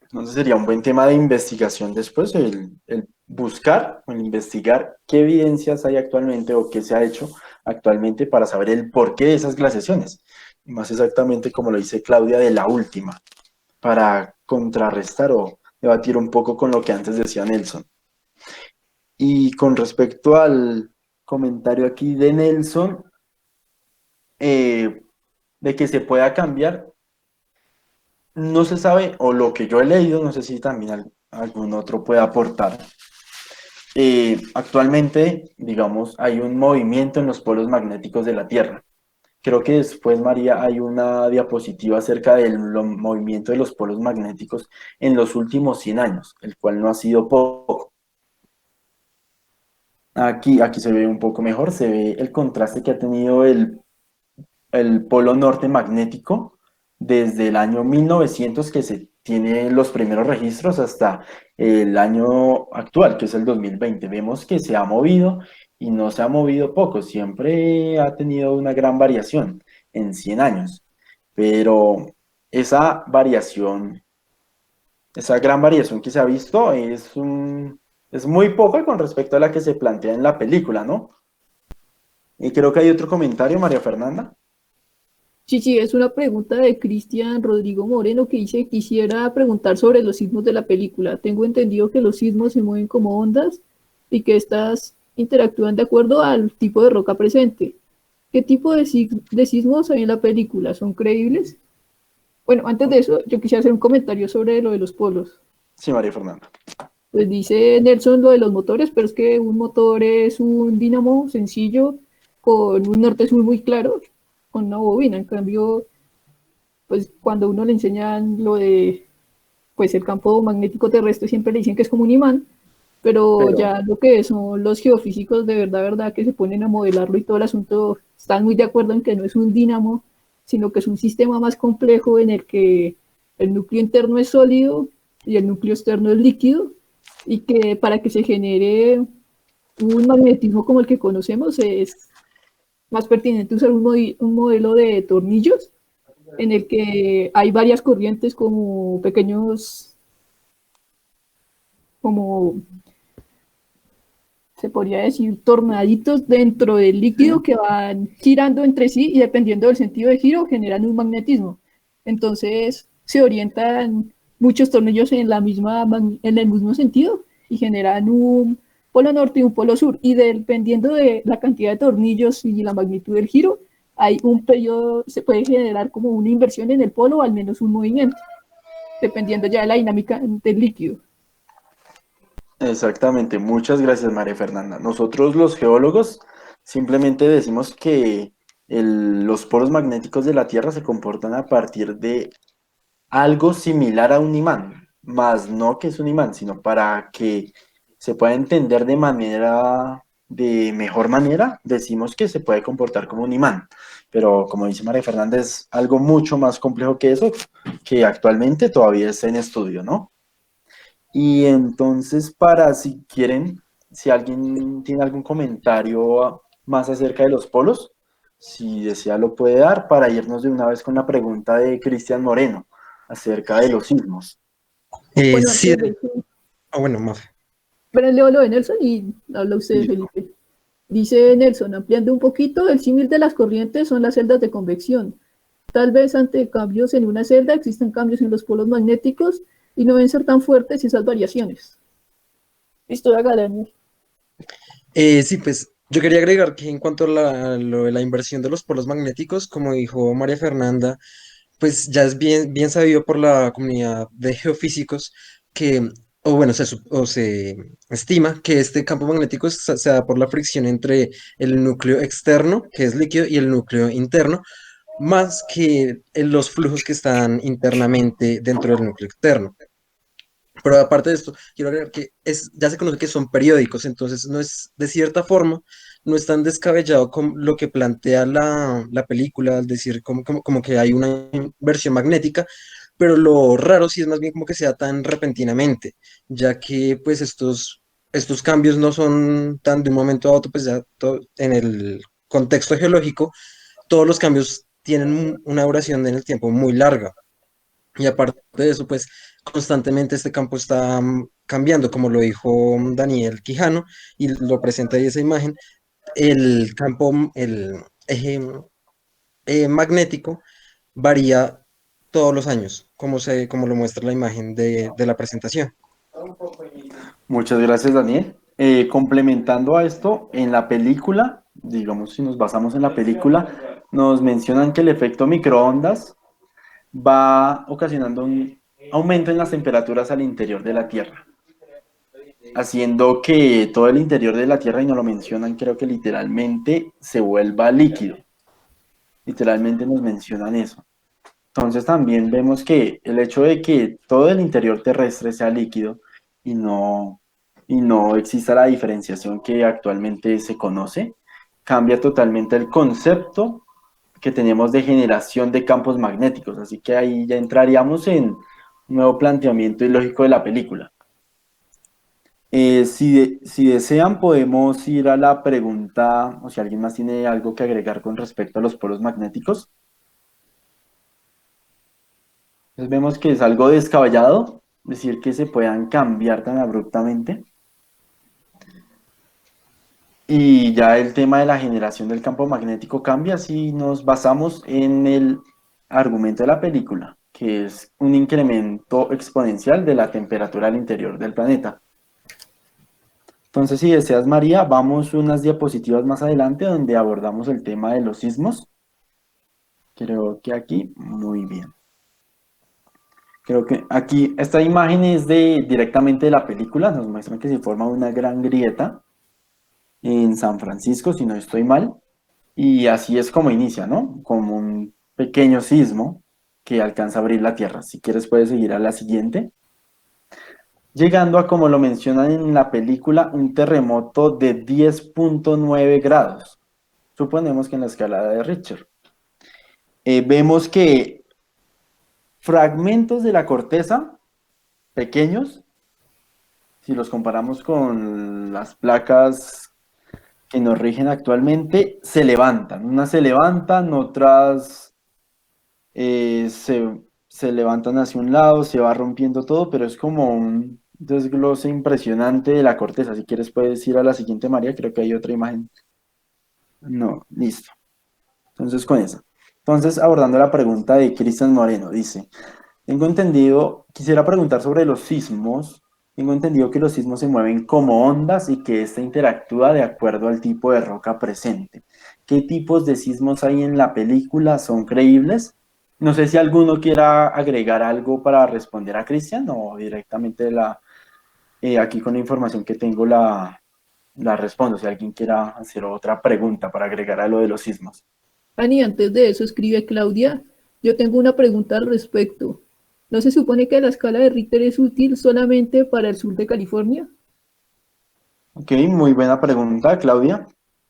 Entonces sería un buen tema de investigación después, el buscar o el investigar qué evidencias hay actualmente o qué se ha hecho actualmente para saber el porqué de esas glaciaciones. Y más exactamente como lo dice Claudia de la última, para contrarrestar o debatir un poco con lo que antes decía Nelson. Y con respecto al comentario aquí de Nelson, de que se pueda cambiar, no se sabe, o lo que yo he leído, no sé si también algún otro puede aportar. Actualmente, digamos, hay un movimiento en los polos magnéticos de la Tierra. Creo que después, María, hay una diapositiva acerca del movimiento de los polos magnéticos en los últimos 100 años, el cual no ha sido poco. Aquí se ve un poco mejor, se ve el contraste que ha tenido el polo norte magnético desde el año 1900 que se tiene los primeros registros hasta el año actual, que es el 2020. Vemos que se ha movido y no se ha movido poco, siempre ha tenido una gran variación en 100 años, pero esa variación, esa gran variación que se ha visto es muy poca con respecto a la que se plantea en la película, ¿no? Y creo que hay otro comentario, María Fernanda. Sí, sí, es una pregunta de Cristian Rodrigo Moreno que dice, quisiera preguntar sobre los sismos de la película. Tengo entendido que los sismos se mueven como ondas y que estas interactúan de acuerdo al tipo de roca presente. ¿Qué tipo de sismos hay en la película? ¿Son creíbles? Bueno, antes de eso, yo quisiera hacer un comentario sobre lo de los polos. Sí, María Fernanda. Pues dice Nelson lo de los motores, pero es que un motor es un dínamo sencillo con un norte sur muy claro, con una bobina. En cambio, pues cuando uno le enseñan lo de pues el campo magnético terrestre, siempre le dicen que es como un imán, pero Pero ya lo que son los geofísicos de verdad, que se ponen a modelarlo y todo el asunto, están muy de acuerdo en que no es un dínamo, sino que es un sistema más complejo en el que el núcleo interno es sólido y el núcleo externo es líquido, y que para que se genere un magnetismo como el que conocemos es más pertinente usar un modelo de tornillos en el que hay varias corrientes como pequeños, como se podría decir, tornaditos dentro del líquido sí, que van girando entre sí y dependiendo del sentido de giro generan un magnetismo. Entonces se orientan muchos tornillos en en el mismo sentido y generan un polo norte y un polo sur. Y dependiendo de la cantidad de tornillos y la magnitud del giro, hay un periodo, se puede generar como una inversión en el polo o al menos un movimiento, dependiendo ya de la dinámica del líquido. exactamente. Muchas gracias, María Fernanda. Nosotros los geólogos simplemente decimos que los polos magnéticos de la Tierra se comportan a partir de algo similar a un imán, más no que es un imán, sino para que se pueda entender de mejor manera, decimos que se puede comportar como un imán. Pero como dice María Fernanda, es algo mucho más complejo que eso, que actualmente todavía está en estudio, ¿no? Y entonces, si quieren, si alguien tiene algún comentario más acerca de los polos, si desea lo puede dar para irnos de una vez con la pregunta de Cristian Moreno acerca de los sismos. Bueno, Sí, antes de eso, bueno, Mafe. pero leo lo de Nelson y habla usted, Listo. Felipe. Dice Nelson, ampliando un poquito, el símil de las corrientes son las celdas de convección. Tal vez ante cambios en una celda existan cambios en los polos magnéticos y no deben ser tan fuertes esas variaciones. Listo, haga Daniel. Sí, pues yo quería agregar que en cuanto a lo de la inversión de los polos magnéticos, como dijo María Fernanda, pues ya es bien sabido por la comunidad de geofísicos que, o bueno, se estima que este campo magnético se da por la fricción entre el núcleo externo, que es líquido, y el núcleo interno, más que en los flujos que están internamente dentro del núcleo externo. Pero aparte de esto, quiero agregar que ya se conoce que son periódicos, entonces no es, de cierta forma, no es tan descabellado como lo que plantea la película, al decir como que hay una inversión magnética, pero lo raro sí es más bien como que sea tan repentinamente, ya que pues estos cambios no son tan de un momento a otro, pues ya en el contexto geológico, todos los cambios tienen una duración en el tiempo muy larga. Y aparte de eso, pues constantemente este campo está cambiando, como lo dijo Daniel Quijano, y lo presenta ahí esa imagen, el campo, el eje magnético varía todos los años, como lo muestra la imagen de la presentación. Muchas gracias, Daniel. Complementando a esto, en la película, digamos, si nos basamos en la película, nos mencionan que el efecto microondas va ocasionando un aumento en las temperaturas al interior de la Tierra, haciendo que todo el interior de la Tierra, y nos lo mencionan, creo que literalmente se vuelva líquido. literalmente nos mencionan eso. Entonces también vemos que el hecho de que todo el interior terrestre sea líquido y no exista la diferenciación que actualmente se conoce, cambia totalmente el concepto que tenemos de generación de campos magnéticos. Así que ahí ya entraríamos en un nuevo planteamiento ilógico de la película. Si desean, podemos ir a la pregunta, o si alguien más tiene algo que agregar con respecto a los polos magnéticos. Entonces vemos que es algo descabellado decir que se puedan cambiar tan abruptamente. Y ya el tema de la generación del campo magnético cambia si nos basamos en el argumento de la película, que es un incremento exponencial de la temperatura al interior del planeta. Entonces, si deseas, María, vamos unas diapositivas más adelante donde abordamos el tema de los sismos. Creo que aquí, muy bien. Creo que aquí, esta imagen es directamente de la película, nos muestran que se forma una gran grieta en San Francisco, si no estoy mal, y así es como inicia, ¿no? Como un pequeño sismo que alcanza a abrir la Tierra. Si quieres puedes seguir a la siguiente. Llegando a, como lo mencionan en la película, un terremoto de 10.9 grados. Suponemos que en la escala de Richter. Vemos que fragmentos de la corteza, pequeños, si los comparamos con las placas que nos rigen actualmente, se levantan. Unas se levantan, otras se levantan hacia un lado, se va rompiendo todo, pero es como un desglose impresionante de la corteza. Si quieres puedes ir a la siguiente, María, creo que hay otra imagen. No, listo. Entonces con esa. Entonces abordando la pregunta de Cristian Moreno, dice, quisiera preguntar sobre los sismos. Tengo entendido que los sismos se mueven como ondas y que ésta interactúa de acuerdo al tipo de roca presente. ¿Qué tipos de sismos hay en la película? ¿Son creíbles? No sé si alguno quiera agregar algo para responder a Cristian o directamente aquí con la información que tengo la respondo. Si alguien quiera hacer otra pregunta para agregar a lo de los sismos. Ani, antes de eso escribe Claudia, yo tengo una pregunta al respecto. ¿No se supone que la escala de Richter es útil solamente para el sur de California? Ok, muy buena pregunta, Claudia.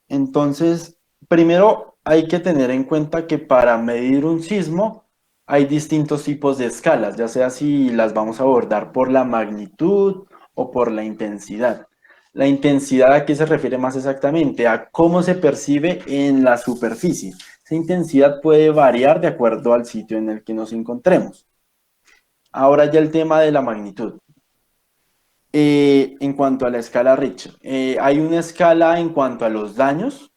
Entonces, primero hay que tener en cuenta que para medir un sismo hay distintos tipos de escalas, ya sea si las vamos a abordar por la magnitud o por la intensidad. La intensidad, ¿a qué se refiere más exactamente? A cómo se percibe en la superficie. Esa intensidad puede variar de acuerdo al sitio en el que nos encontremos. Ahora ya el tema de la magnitud. En cuanto a la escala Richter, hay una escala en cuanto a los daños,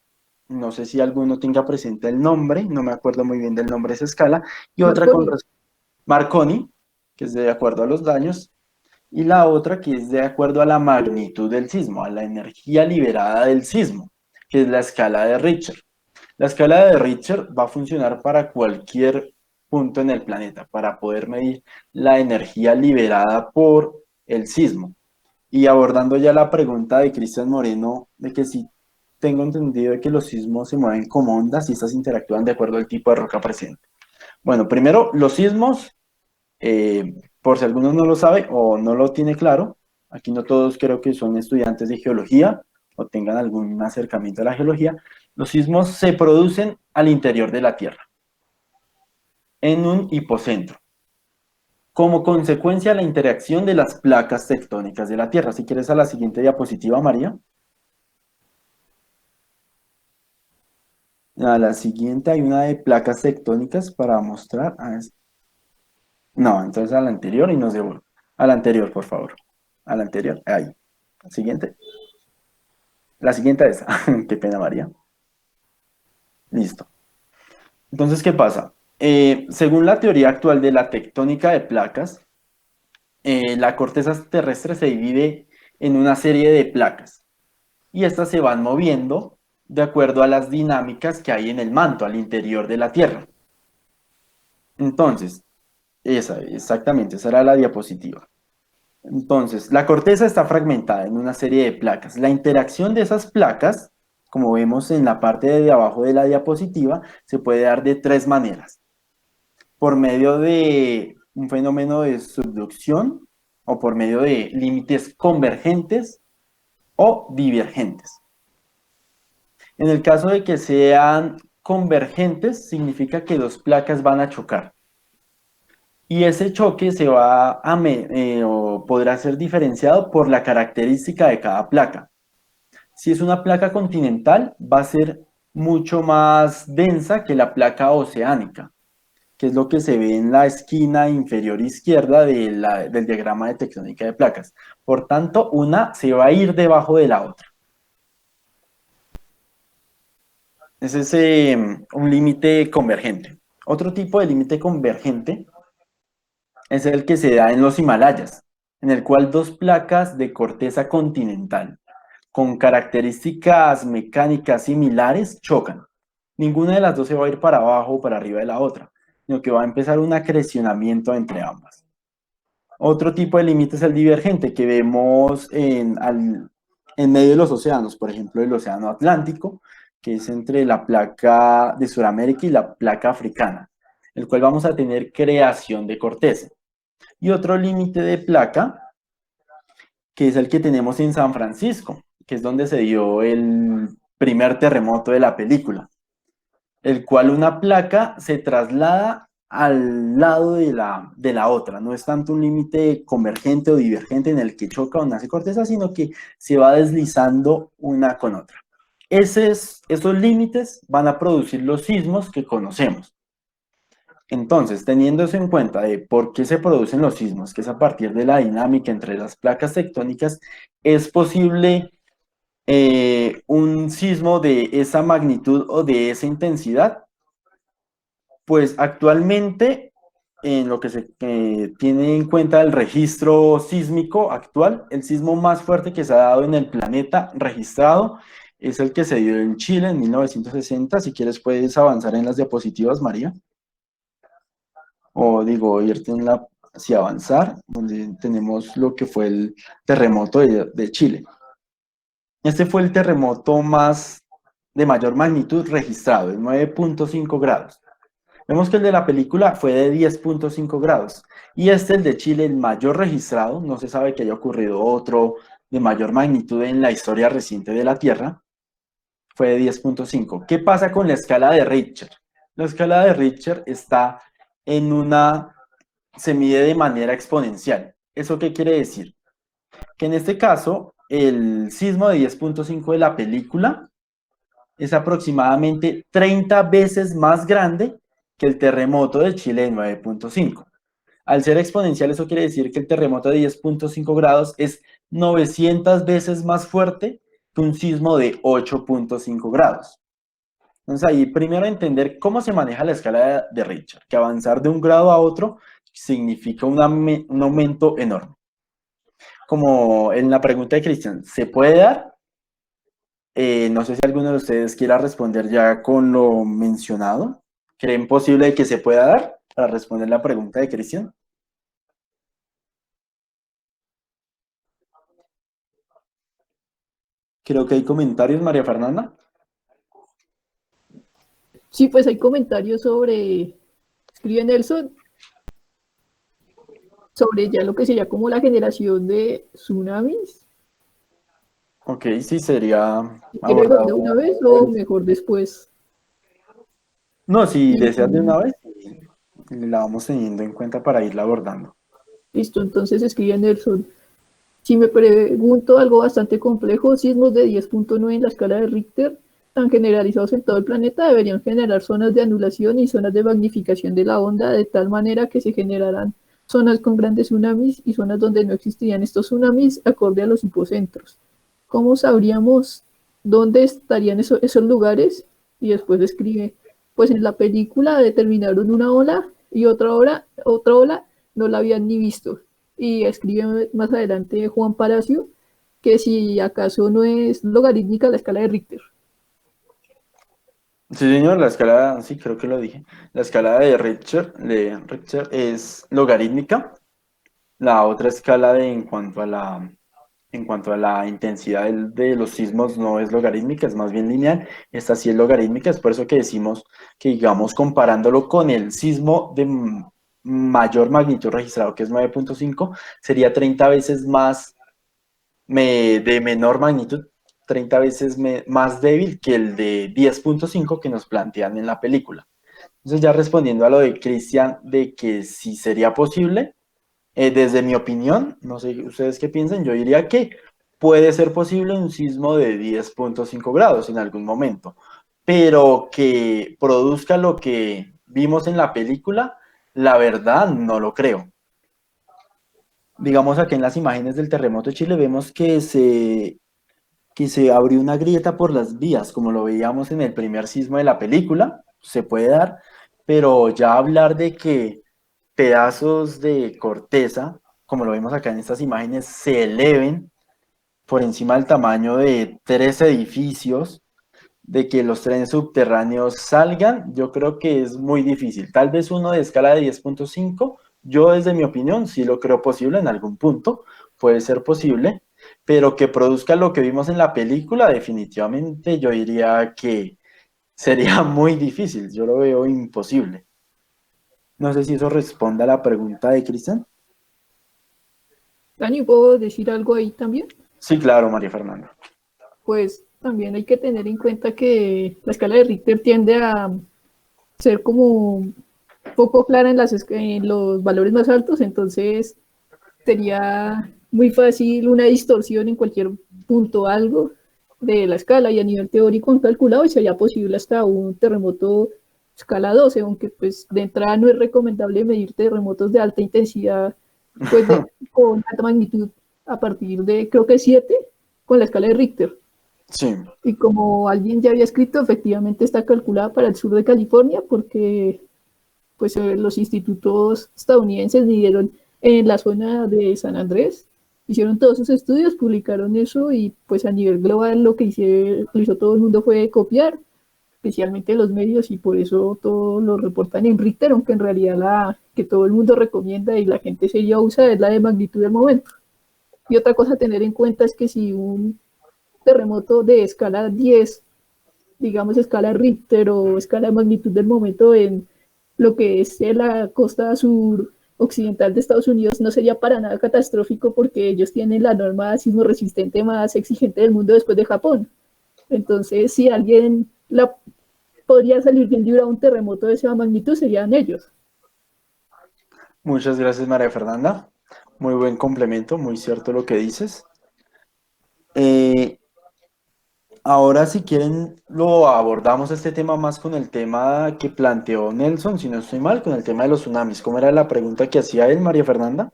no sé si alguno tenga presente el nombre, no me acuerdo muy bien del nombre de esa escala, y otra con Marconi, que es de acuerdo a los daños, y la otra que es de acuerdo a la magnitud del sismo, a la energía liberada del sismo, que es la escala de Richter. La escala de Richter va a funcionar para cualquier punto en el planeta, para poder medir la energía liberada por el sismo. Y abordando ya la pregunta de Cristian Moreno, de que si tengo entendido de que los sismos se mueven como ondas y estas interactúan de acuerdo al tipo de roca presente. Bueno, primero, los sismos, por si alguno no lo sabe o no lo tiene claro, aquí no todos creo que son estudiantes de geología o tengan algún acercamiento a la geología, los sismos se producen al interior de la Tierra, en un hipocentro, como consecuencia de la interacción de las placas tectónicas de la Tierra. Si quieres a la siguiente diapositiva, María. A la siguiente hay una de placas tectónicas para mostrar. No, entonces a la anterior y nos devuelvo. A la anterior, por favor. A la anterior, ahí. Siguiente. La siguiente es esa. Qué pena, María. Listo. Entonces, ¿qué pasa? Según la teoría actual de la tectónica de placas, la corteza terrestre se divide en una serie de placas y estas se van moviendo de acuerdo a las dinámicas que hay en el manto, al interior de la Tierra. Entonces, exactamente, esa era la diapositiva. Entonces, la corteza está fragmentada en una serie de placas. La interacción de esas placas como vemos en la parte de abajo de la diapositiva, se puede dar de tres maneras. Por medio de un fenómeno de subducción o por medio de límites convergentes o divergentes. En el caso de que sean convergentes, significa que dos placas van a chocar. Y ese choque se va a o podrá ser diferenciado por la característica de cada placa. Si es una placa continental, va a ser mucho más densa que la placa oceánica, que es lo que se ve en la esquina inferior izquierda del diagrama de tectónica de placas. Por tanto, una se va a ir debajo de la otra. Ese es un límite convergente. Otro tipo de límite convergente es el que se da en los Himalayas, en el cual dos placas de corteza continental con características mecánicas similares chocan. Ninguna de las dos se va a ir para abajo o para arriba de la otra, sino que va a empezar un acrecionamiento entre ambas. Otro tipo de límite es el divergente que vemos en medio de los océanos, por ejemplo, el océano Atlántico, que es entre la placa de Sudamérica y la placa africana, el cual vamos a tener creación de corteza. Y otro límite de placa, que es el que tenemos en San Francisco, que es donde se dio el primer terremoto de la película, el cual una placa se traslada al lado de la otra. No es tanto un límite convergente o divergente en el que choca o nace corteza, sino que se va deslizando una con otra. Esos límites van a producir los sismos que conocemos. Entonces, teniendo eso en cuenta de por qué se producen los sismos, que es a partir de la dinámica entre las placas tectónicas, es posible un sismo de esa magnitud o de esa intensidad. Pues actualmente, en lo que se tiene en cuenta el registro sísmico actual, el sismo más fuerte que se ha dado en el planeta registrado es el que se dio en Chile en 1960. Si quieres puedes avanzar en las diapositivas, María. O digo, irte hacia avanzar, donde tenemos lo que fue el terremoto de Chile. Este fue el terremoto de mayor magnitud registrado, de 9.5 grados. Vemos que el de la película fue de 10.5 grados. Y el de Chile, el mayor registrado, no se sabe que haya ocurrido otro de mayor magnitud en la historia reciente de la Tierra, fue de 10.5. ¿Qué pasa con la escala de Richter? La escala de Richter está se mide de manera exponencial. ¿Eso qué quiere decir? Que en este caso, el sismo de 10.5 de la película es aproximadamente 30 veces más grande que el terremoto de Chile de 9.5. Al ser exponencial, eso quiere decir que el terremoto de 10.5 grados es 900 veces más fuerte que un sismo de 8.5 grados. Entonces ahí primero entender cómo se maneja la escala de Richter, que avanzar de un grado a otro significa un aumento enorme. Como en la pregunta de Cristian, ¿se puede dar? No sé si alguno de ustedes quiera responder ya con lo mencionado. ¿Creen posible que se pueda dar para responder la pregunta de Cristian? Creo que hay comentarios, María Fernanda. Sí, pues hay comentarios escribe Nelson, sobre ya lo que sería como la generación de tsunamis. Ok, sí, sería ¿Quiere abordado. de una vez o mejor después? No, si deseas de una vez, la vamos teniendo en cuenta para irla abordando. Listo, entonces escribe Nelson. Si me pregunto algo bastante complejo, sismos de 10.9 en la escala de Richter, tan generalizados en todo el planeta, deberían generar zonas de anulación y zonas de magnificación de la onda, de tal manera que se generarán zonas con grandes tsunamis y zonas donde no existirían estos tsunamis acorde a los hipocentros. ¿Cómo sabríamos dónde estarían esos lugares? Y después escribe, pues en la película determinaron una ola y otra ola no la habían ni visto. Y escribe más adelante Juan Palacio que si acaso no es logarítmica la escala de Richter. Sí, señor, la escala, sí, creo que lo dije. La escala de Richter es logarítmica. La otra escala en cuanto a en cuanto a la intensidad de los sismos no es logarítmica, es más bien lineal. Esta sí es logarítmica, es por eso que decimos que, digamos, comparándolo con el sismo de mayor magnitud registrado, que es 9.5, sería 30 veces más de menor magnitud, 30 veces más débil que el de 10.5 que nos plantean en la película. Entonces, ya respondiendo a lo de Cristian, de que si sería posible, desde mi opinión, no sé ustedes qué piensan, yo diría que puede ser posible un sismo de 10.5 grados en algún momento, pero que produzca lo que vimos en la película, la verdad no lo creo. Digamos, aquí en las imágenes del terremoto de Chile vemos que se abrió una grieta por las vías, como lo veíamos en el primer sismo de la película, se puede dar, pero ya hablar de que pedazos de corteza, como lo vemos acá en estas imágenes, se eleven por encima del tamaño de 3 edificios, de que los trenes subterráneos salgan, yo creo que es muy difícil. Tal vez uno de escala de 10.5, yo desde mi opinión sí lo creo posible en algún punto, puede ser posible, pero que produzca lo que vimos en la película, definitivamente yo diría que sería muy difícil, yo lo veo imposible. No sé si eso responde a la pregunta de Cristian. Dani, ¿puedo decir algo ahí también? Sí, claro, María Fernanda. Pues también hay que tener en cuenta que la escala de Richter tiende a ser como poco clara en los valores más altos, entonces sería muy fácil una distorsión en cualquier punto algo de la escala, y a nivel teórico han calculado y sería posible hasta un terremoto escala 12, aunque pues de entrada no es recomendable medir terremotos de alta intensidad pues con alta magnitud a partir de creo que 7 con la escala de Richter. Sí, Y como alguien ya había escrito, efectivamente está calculada para el sur de California porque pues los institutos estadounidenses midieron en la zona de San Andrés, hicieron todos sus estudios, publicaron eso y pues a nivel global lo hizo todo el mundo fue copiar, especialmente los medios, y por eso todo lo reportan en Richter, aunque en realidad la que todo el mundo recomienda y la gente seria usa es la de magnitud del momento. Y otra cosa a tener en cuenta es que si un terremoto de escala 10, digamos escala Richter o escala de magnitud del momento en lo que es la costa sur occidental de Estados Unidos, no sería para nada catastrófico porque ellos tienen la norma sismo resistente más exigente del mundo después de Japón. Entonces, si alguien podría salir bien libre a un terremoto de esa magnitud, serían ellos. muchas gracias, María Fernanda. Muy buen complemento, muy cierto lo que dices. Eh, Ahora, si quieren, lo abordamos este tema más con el tema que planteó Nelson, si no estoy mal, con el tema de los tsunamis. ¿Cómo era la pregunta que hacía él, María Fernanda?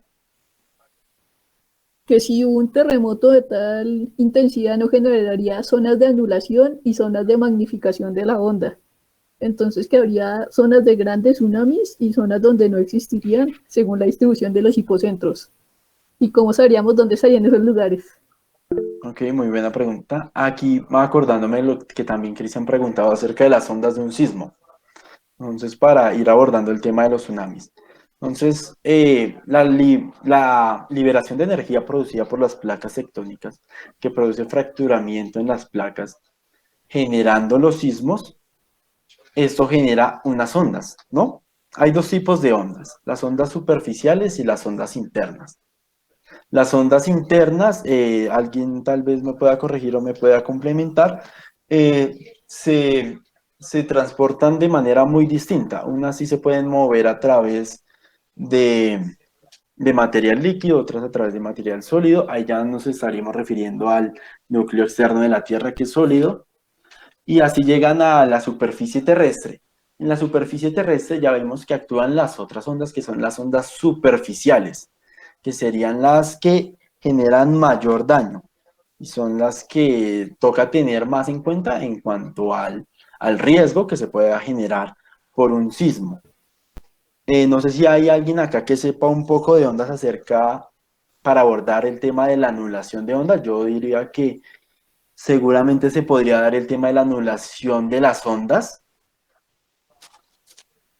Que si un terremoto de tal intensidad no generaría zonas de anulación y zonas de magnificación de la onda. Entonces que habría zonas de grandes tsunamis y zonas donde no existirían según la distribución de los hipocentros. ¿Y cómo sabríamos dónde estarían esos lugares? Ok, muy buena pregunta. Aquí acordándome de lo que también Cristian preguntaba acerca de las ondas de un sismo. Entonces, para ir abordando el tema de los tsunamis. Entonces, la liberación de energía producida por las placas tectónicas, que produce fracturamiento en las placas, generando los sismos, esto genera unas ondas, ¿no? Hay dos tipos de ondas, las ondas superficiales y las ondas internas. Las ondas internas, alguien tal vez me pueda corregir o me pueda complementar, eh, se, se transportan de manera muy distinta. Unas sí se pueden mover a través de material líquido, otras a través de material sólido. Ahí ya nos estaríamos refiriendo al núcleo externo de la Tierra, que es sólido, y así llegan a la superficie terrestre. En la superficie terrestre ya vemos que actúan las otras ondas, que son las ondas superficiales, que serían las que generan mayor daño y son las que toca tener más en cuenta en cuanto al riesgo que se pueda generar por un sismo. No sé si hay alguien acá que sepa un poco de ondas acerca para abordar el tema de la anulación de ondas. Yo diría que seguramente se podría dar el tema de la anulación de las ondas.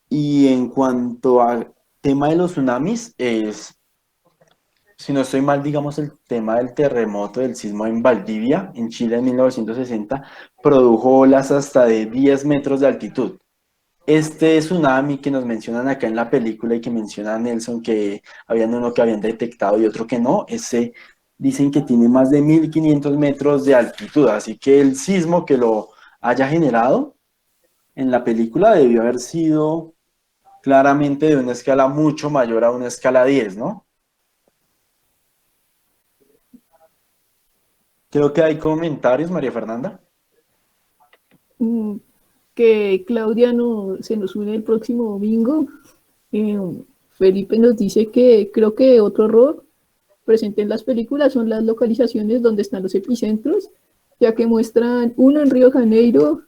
Y en cuanto al tema de los tsunamis, es si no estoy mal, digamos, el tema del terremoto, del sismo en Valdivia, en Chile en 1960, produjo olas hasta de 10 metros de altitud. Este tsunami que nos mencionan acá en la película y que menciona Nelson, que habían uno que habían detectado y otro que no, ese dicen que tiene más de 1500 metros de altitud, así que el sismo que lo haya generado en la película debió haber sido claramente de una escala mucho mayor a una escala 10, ¿no? Creo que hay comentarios, María Fernanda. Mm, que Claudia se nos une el próximo domingo. Eh, Felipe nos dice que creo que otro error presente en las películas son las localizaciones donde están los epicentros, ya que muestran uno en Río de Janeiro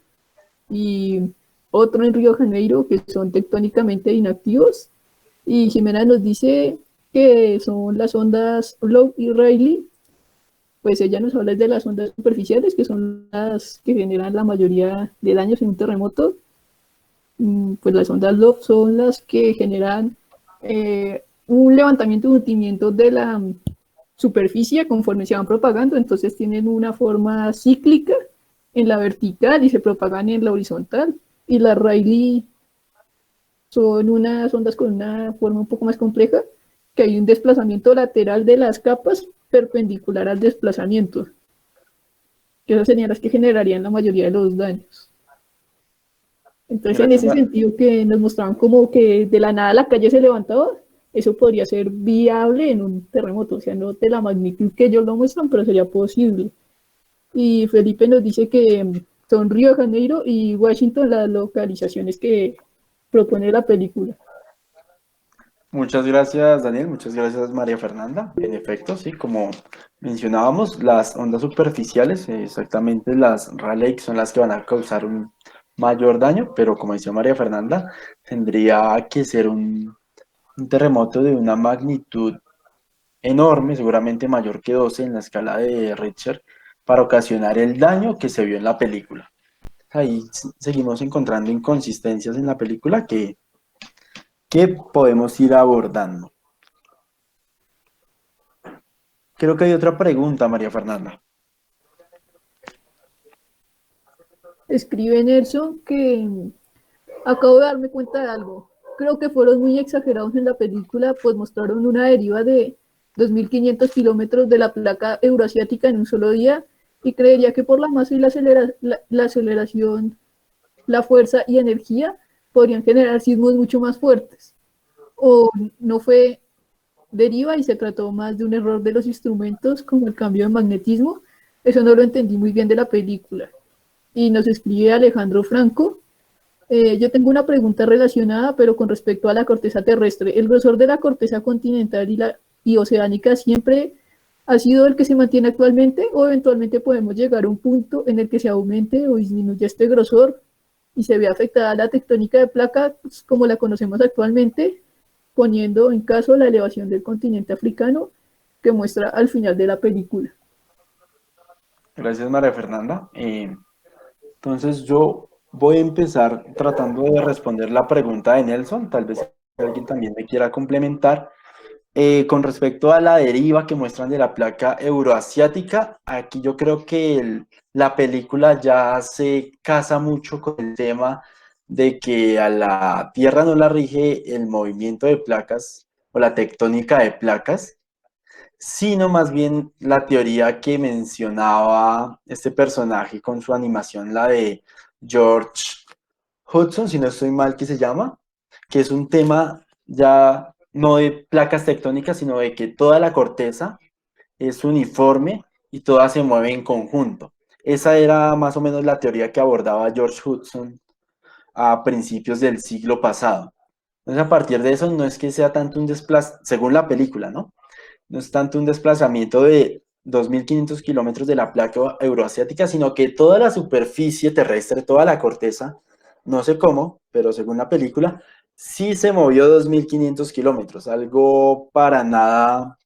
y otro en Río de Janeiro que son tectónicamente inactivos. Y Jimena nos dice que son las ondas Lowe y Rayleigh. Pues ella nos habla de las ondas superficiales, que son las que generan la mayoría de daños en un terremoto. Pues las ondas Lowe son las que generan un levantamiento y hundimiento de la superficie conforme se van propagando, entonces tienen una forma cíclica en la vertical y se propagan en la horizontal. Y las Rayleigh son unas ondas con una forma un poco más compleja, que hay un desplazamiento lateral de las capas perpendicular al desplazamiento, que esas serían las que generarían la mayoría de los daños. Entonces, en Gracias, ese sentido que nos mostraban como que de la nada la calle se levantaba, eso podría ser viable en un terremoto, o sea, no de la magnitud que ellos lo muestran, pero sería posible. Y Felipe nos dice que son Río de Janeiro y Washington las localizaciones que propone la película. Muchas gracias, Daniel. Muchas gracias, María Fernanda. En efecto, sí, como mencionábamos, las ondas superficiales, exactamente las Rayleigh, son las que van a causar un mayor daño, pero como decía María Fernanda, tendría que ser un terremoto de una magnitud enorme, seguramente mayor que 12 en la escala de Richter, para ocasionar el daño que se vio en la película. Ahí seguimos encontrando inconsistencias en la película que podemos ir abordando. Creo que hay otra pregunta, María Fernanda. Escribe Nelson que acabo de darme cuenta de algo. Creo que fueron muy exagerados en la película, pues mostraron una deriva de 2.500 kilómetros de la placa euroasiática en un solo día, y creería que por la masa y la aceleración, la fuerza y energía podrían generar sismos mucho más fuertes. O no fue deriva y se trató más de un error de los instrumentos como el cambio de magnetismo. Eso no lo entendí muy bien de la película. Y nos escribe Alejandro Franco. Yo tengo una pregunta relacionada, pero con respecto a la corteza terrestre. ¿El grosor de la corteza continental y oceánica siempre ha sido el que se mantiene actualmente, o eventualmente podemos llegar a un punto en el que se aumente o disminuya este grosor y se ve afectada la tectónica de placas como la conocemos actualmente, poniendo en caso la elevación del continente africano que muestra al final de la película? Gracias, María Fernanda. Entonces yo voy a empezar tratando de responder la pregunta de Nelson. Tal vez alguien también me quiera complementar. Con respecto a la deriva que muestran de la placa euroasiática, aquí yo creo que la película ya se casa mucho con el tema de que a la Tierra no la rige el movimiento de placas o la tectónica de placas, sino más bien la teoría que mencionaba este personaje con su animación, la de George Hudson, si no estoy mal que se llama, que es un tema ya no de placas tectónicas, sino de que toda la corteza es uniforme y toda se mueve en conjunto. Esa era más o menos la teoría que abordaba George Hudson a principios del siglo pasado. Entonces, a partir de eso, no es que sea tanto un desplazamiento, según la película, ¿no? No es tanto un desplazamiento de 2.500 kilómetros de la placa euroasiática, sino que toda la superficie terrestre, toda la corteza, no sé cómo, pero según la película, sí se movió 2.500 kilómetros, algo para nada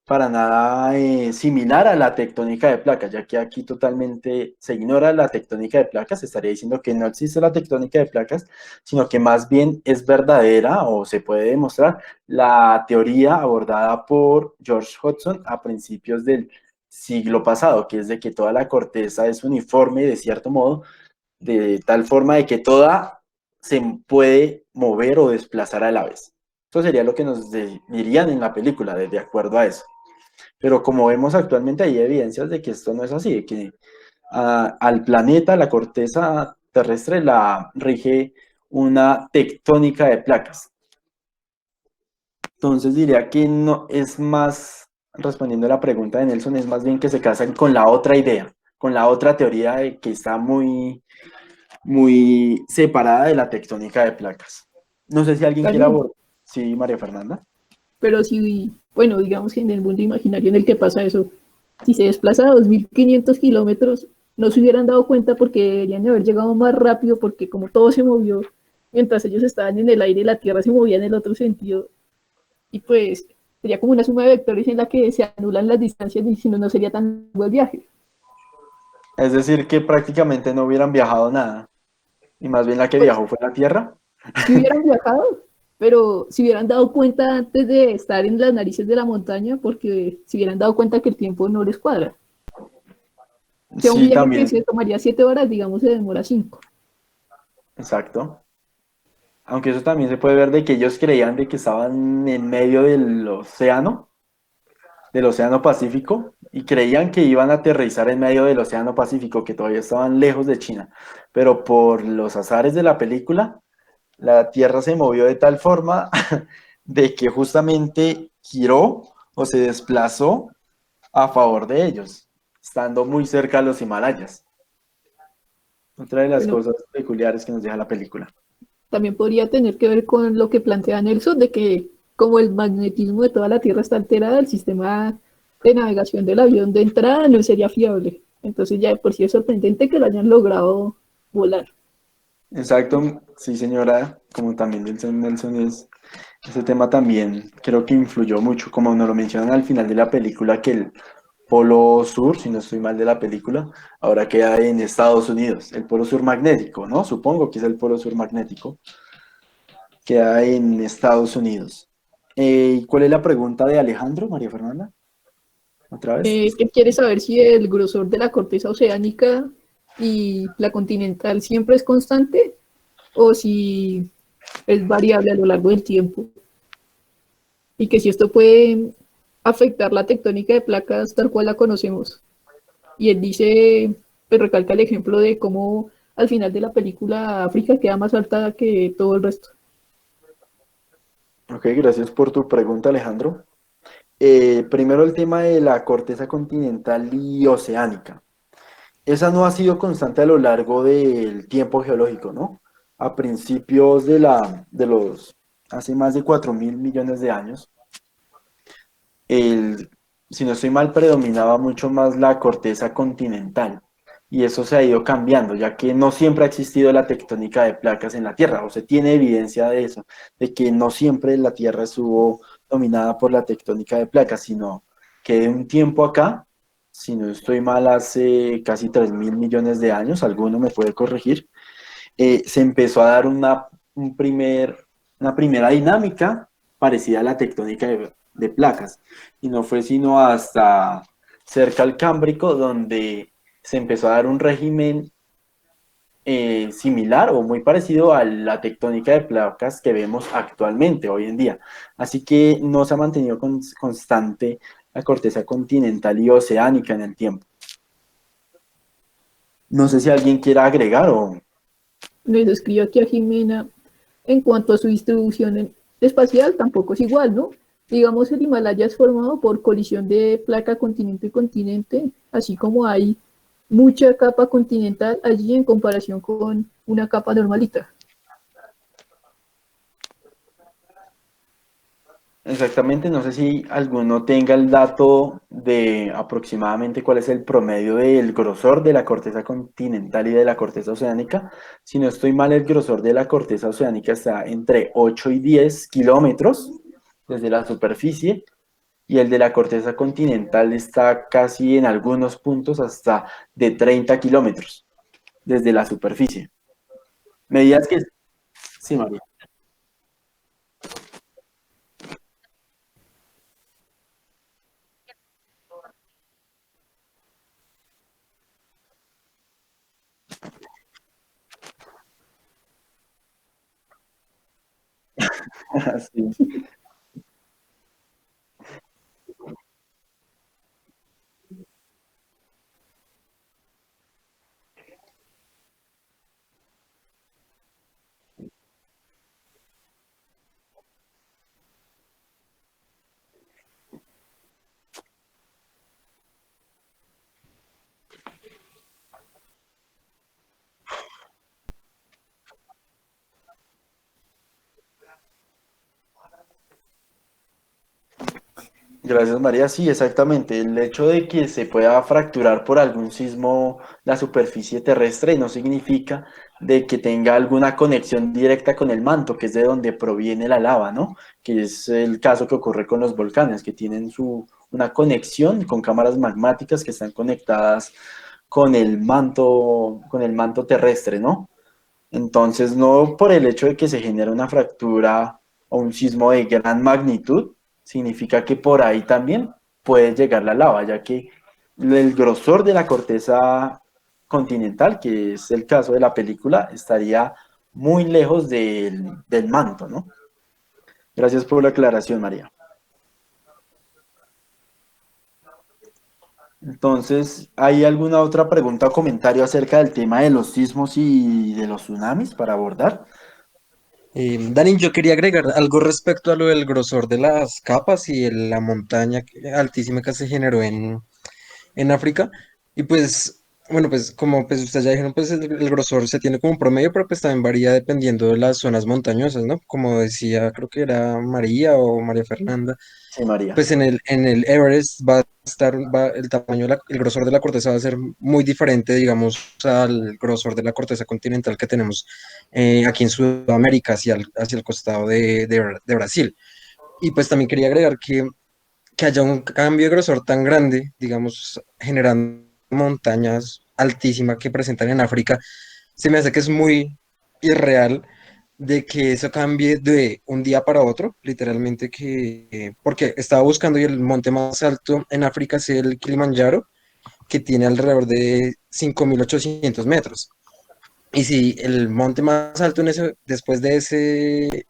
para nada similar a la tectónica de placas, ya que aquí totalmente se ignora la tectónica de placas, se estaría diciendo que no existe la tectónica de placas, sino que más bien es verdadera o se puede demostrar la teoría abordada por George Hudson a principios del siglo pasado, que es de que toda la corteza es uniforme de cierto modo, de tal forma de que toda se puede mover o desplazar a la vez. Eso sería lo que nos dirían en la película, de acuerdo a eso. Pero como vemos actualmente hay evidencias de que esto no es así, de que al planeta, la corteza terrestre, la rige una tectónica de placas. Entonces diría que no es más, respondiendo a la pregunta de Nelson, es más bien que se casan con la otra idea, con la otra teoría de que está muy, muy separada de la tectónica de placas. No sé si alguien quiere Daniel, abordar. Sí, María Fernanda. pero si, bueno, digamos que en el mundo imaginario en el que pasa eso, si se desplaza a 2.500 kilómetros, no se hubieran dado cuenta porque deberían de haber llegado más rápido porque como todo se movió, mientras ellos estaban en el aire, la Tierra se movía en el otro sentido y pues sería como una suma de vectores en la que se anulan las distancias y si no, no sería tan buen viaje. Es decir, que prácticamente no hubieran viajado nada, y más bien la que Pues viajó fue la Tierra. si hubieran viajado, pero si hubieran dado cuenta antes de estar en las narices de la montaña, porque si hubieran dado cuenta que el tiempo no les cuadra. O sea, un Sí, viaje que también, se tomaría 7 horas, digamos, se demora 5. exacto. Aunque eso también se puede ver de que ellos creían de que estaban en medio del océano Pacífico, y creían que iban a aterrizar en medio del océano Pacífico, que todavía estaban lejos de China. Pero por los azares de la película, la Tierra se movió de tal forma de que justamente giró o se desplazó a favor de ellos, estando muy cerca a los Himalayas. Otra de las Bueno, cosas peculiares que nos deja la película. también podría tener que ver con lo que plantea Nelson, de que como el magnetismo de toda la Tierra está alterada, el sistema de navegación del avión de entrada no sería fiable. Entonces ya de por sí es sorprendente que lo hayan logrado volar. Exacto, sí señora, como también Nelson ese tema también creo que influyó mucho, como nos lo mencionan al final de la película, que el polo sur, si no estoy mal de la película, ahora queda en Estados Unidos, el polo sur magnético, ¿no? Supongo que es el polo sur magnético, queda en Estados Unidos. ¿Y cuál es la pregunta de Alejandro, María Fernanda? Otra vez, ¿Qué quiere saber si el grosor de la corteza oceánica y la continental siempre es constante o si es variable a lo largo del tiempo? Y que si esto puede afectar la tectónica de placas tal cual la conocemos. Y él dice, pues recalca el ejemplo de cómo al final de la película África queda más alta que todo el resto. ok, gracias por tu pregunta, Alejandro. Primero el tema de la corteza continental y oceánica. Esa no ha sido constante a lo largo del tiempo geológico, ¿no? A principios hace más de 4.000 millones de años, el, si no estoy mal, predominaba mucho más la corteza continental. Y eso se ha ido cambiando, ya que no siempre ha existido la tectónica de placas en la Tierra, o se tiene evidencia de eso, de que no siempre la Tierra estuvo dominada por la tectónica de placas, sino que de un tiempo acá, si no estoy mal, hace casi 3.000 millones de años, alguno me puede corregir, se empezó a dar una primera dinámica parecida a la tectónica de placas. Y no fue sino hasta cerca al Cámbrico donde se empezó a dar un régimen similar o muy parecido a la tectónica de placas que vemos actualmente, hoy en día. Así que no se ha mantenido constante la corteza continental y oceánica en el tiempo. No sé si alguien quiera agregar o... Les escribo aquí a Jimena, en cuanto a su distribución espacial, tampoco es igual, ¿no? Digamos, el Himalaya es formado por colisión de placa continente y continente, así como hay mucha capa continental allí en comparación con una capa normalita. Exactamente, no sé si alguno tenga el dato de aproximadamente cuál es el promedio del grosor de la corteza continental y de la corteza oceánica. Si no estoy mal, el grosor de la corteza oceánica está entre 8 y 10 kilómetros desde la superficie, y el de la corteza continental está casi en algunos puntos hasta de 30 kilómetros desde la superficie. Medidas que... Sí, María. Sí. Gracias, María. Sí, exactamente. El hecho de que se pueda fracturar por algún sismo la superficie terrestre no significa de que tenga alguna conexión directa con el manto, que es de donde proviene la lava, ¿no? Que es el caso que ocurre con los volcanes, que tienen una conexión con cámaras magmáticas que están conectadas con el manto terrestre, ¿no? Entonces, no por el hecho de que se genere una fractura o un sismo de gran magnitud, significa que por ahí también puede llegar la lava, ya que el grosor de la corteza continental, que es el caso de la película, estaría muy lejos del manto, ¿no? Gracias por la aclaración, María. Entonces, ¿hay alguna otra pregunta o comentario acerca del tema de los sismos y de los tsunamis para abordar? Dani, yo quería agregar algo respecto a lo del grosor de las capas y la montaña altísima que se generó en África. Y pues, bueno, pues como pues ustedes ya dijeron, pues el grosor se tiene como un promedio, pero pues también varía dependiendo de las zonas montañosas, ¿no? Como decía, creo que era María o María Fernanda, Sí, María. pues en el Everest va a estar, el tamaño, el grosor de la corteza va a ser muy diferente, digamos, al grosor de la corteza continental que tenemos aquí en Sudamérica, hacia el costado de Brasil. Y pues también quería agregar que haya un cambio de grosor tan grande, digamos, generando montañas altísimas que presentan en África, se me hace que es muy irreal de que eso cambie de un día para otro, literalmente porque estaba buscando y el monte más alto en África es el Kilimanjaro, que tiene alrededor de 5.800 metros. Y si el monte más alto después de ese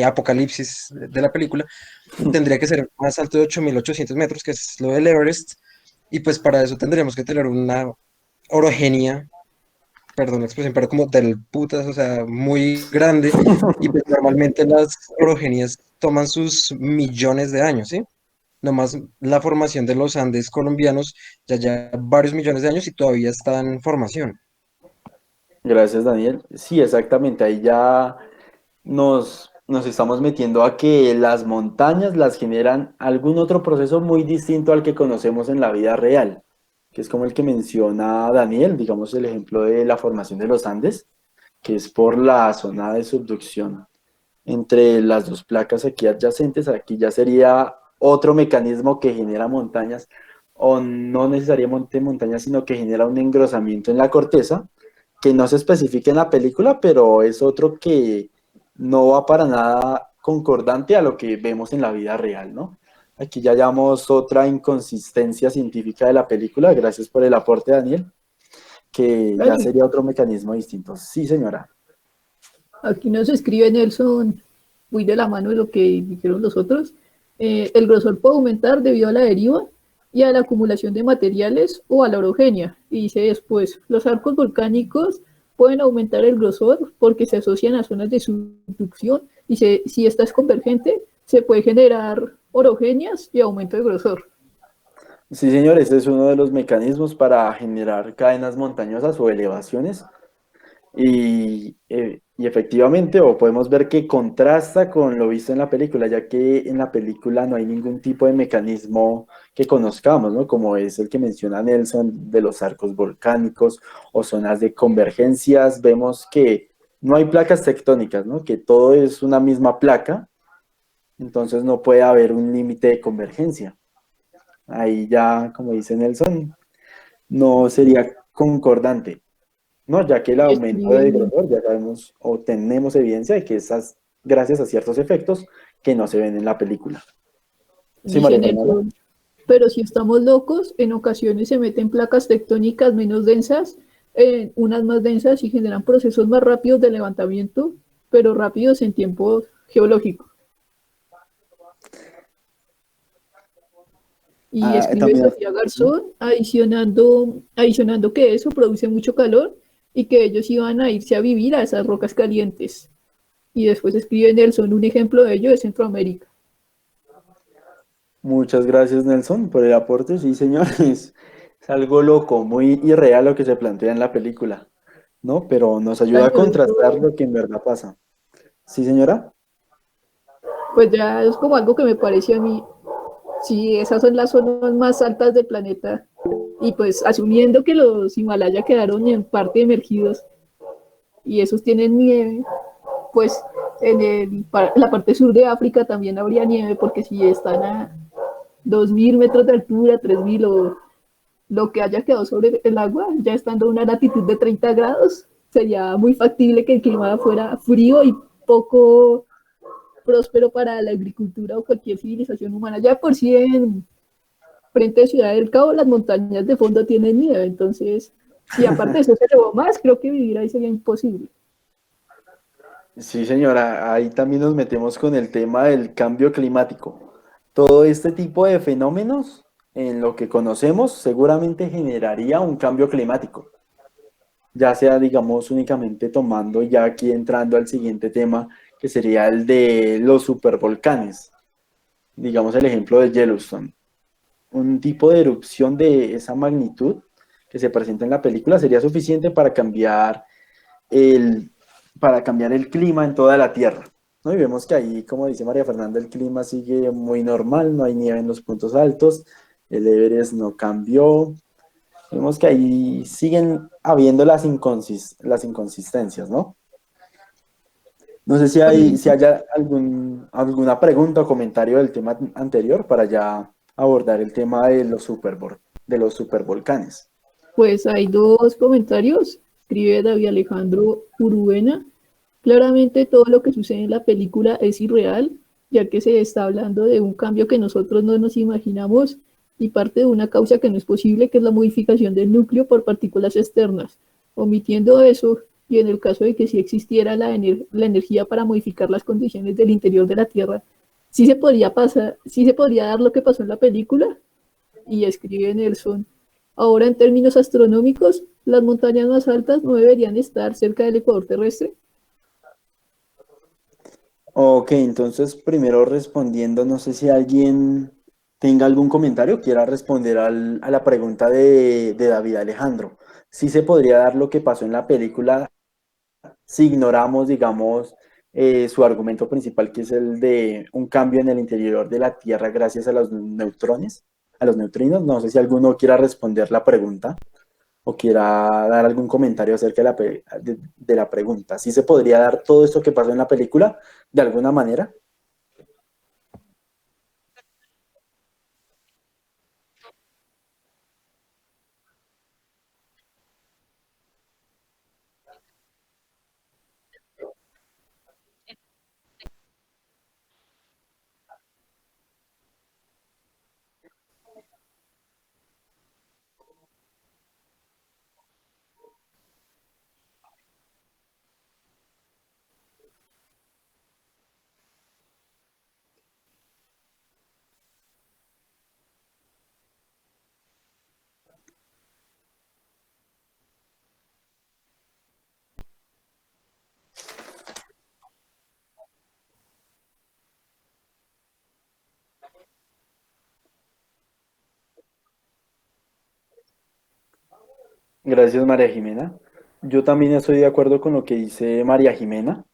apocalipsis de la película, tendría que ser más alto de 8.800 metros, que es lo del Everest, y pues para eso tendríamos que tener una orogenia, perdón la expresión, pero como del putas, o sea, muy grande, y pues normalmente las orogenias toman sus millones de años, ¿sí? Nomás la formación de los Andes colombianos ya varios millones de años y todavía está en formación. Gracias, Daniel. Sí, exactamente. Ahí ya nos estamos metiendo a que las montañas las generan algún otro proceso muy distinto al que conocemos en la vida real, que es como el que menciona Daniel, digamos el ejemplo de la formación de los Andes, que es por la zona de subducción entre las dos placas aquí adyacentes. Aquí ya sería otro mecanismo que genera montañas, o no necesariamente montañas, sino que genera un engrosamiento en la corteza, que no se especifica en la película, pero es otro que no va para nada concordante a lo que vemos en la vida real, ¿no? Aquí ya hallamos otra inconsistencia científica de la película, gracias por el aporte, Daniel, que ya Dani, sería otro mecanismo distinto. Sí, señora. aquí nos escribe Nelson, muy de la mano de lo que dijeron los otros. El grosor puede aumentar debido a la deriva y a la acumulación de materiales o a la orogenia. Y dice después, los arcos volcánicos pueden aumentar el grosor porque se asocian a zonas de subducción y si esta es convergente, se puede generar orogenias y aumento de grosor. Sí, señor, ese es uno de los mecanismos para generar cadenas montañosas o elevaciones. Y efectivamente, o podemos ver que contrasta con lo visto en la película, ya que en la película no hay ningún tipo de mecanismo que conozcamos, ¿no? Como es el que menciona Nelson de los arcos volcánicos o zonas de convergencias. Vemos que no hay placas tectónicas, ¿no? Que todo es una misma placa. Entonces no puede haber un límite de convergencia. Ahí ya, como dice Nelson, no sería concordante, ¿no? Ya que el Y aumento de escriben, grosor, ya sabemos o tenemos evidencia de que esas, gracias a ciertos efectos que no se ven en la película. Sí, María dicen Fernanda. eso, pero si estamos locos, en ocasiones se meten placas tectónicas menos densas, unas más densas y generan procesos más rápidos de levantamiento, pero rápidos en tiempo geológico. Y escribe También, Sofía Garzón, adicionando que eso produce mucho calor y que ellos iban a irse a vivir a esas rocas calientes. Y después escribe Nelson, un ejemplo de ello es Centroamérica. muchas gracias, Nelson, por el aporte. Sí, señor, es algo loco, muy irreal lo que se plantea en la película, ¿no? Pero nos ayuda a Daño, contrastar eso, lo que en verdad pasa. ¿Sí, señora? pues ya es como algo que me parece a mí. Sí, esas son las zonas más altas del planeta. Y pues asumiendo que los Himalaya quedaron en parte emergidos y esos tienen nieve, pues la parte sur de África también habría nieve, porque si están a 2000 metros de altura, 3000 o lo que haya quedado sobre el agua, ya estando a una latitud de 30 grados, sería muy factible que el clima fuera frío y poco próspero para la agricultura o cualquier civilización humana. Ya por sí en frente a Ciudad del Cabo las montañas de fondo tienen nieve, entonces si aparte de eso se elevó más, creo que vivir ahí sería imposible. Sí, señora, ahí también nos metemos con el tema del cambio climático. Todo este tipo de fenómenos, en lo que conocemos, seguramente generaría un cambio climático, ya sea, digamos, únicamente tomando ya aquí entrando al siguiente tema, que sería el de los supervolcanes. Digamos el ejemplo de Yellowstone. Un tipo de erupción de esa magnitud que se presenta en la película sería suficiente el, para cambiar el clima en toda la Tierra, ¿no? Y vemos que ahí, como dice María Fernanda, el clima sigue muy normal, no hay nieve en los puntos altos, el Everest no cambió. Vemos que ahí siguen habiendo las inconsistencias, ¿no? No sé si haya alguna pregunta o comentario del tema anterior para ya abordar el tema de de los supervolcanes. Pues hay dos comentarios. Escribe David Alejandro Uruena. Claramente todo lo que sucede en la película es irreal, ya que se está hablando de un cambio que nosotros no nos imaginamos y parte de una causa que no es posible, que es la modificación del núcleo por partículas externas. Omitiendo eso, y en el caso de que sí existiera la energía para modificar las condiciones del interior de la Tierra, sí se podría dar lo que pasó en la película. Y escribe Nelson, ahora en términos astronómicos, las montañas más altas no deberían estar cerca del ecuador terrestre. Ok, entonces primero respondiendo, no sé si alguien tenga algún comentario, quiera responder a la pregunta de David Alejandro. ¿Sí se podría dar lo que pasó en la película si ignoramos, digamos, su argumento principal, que es el de un cambio en el interior de la Tierra gracias a los neutrones, a los neutrinos? No sé si alguno quiera responder la pregunta o quiera dar algún comentario acerca de la pregunta. ¿Sí se podría dar todo esto que pasó en la película de alguna manera? Gracias, María Jimena. Yo también estoy de acuerdo con lo que dice María Jimena.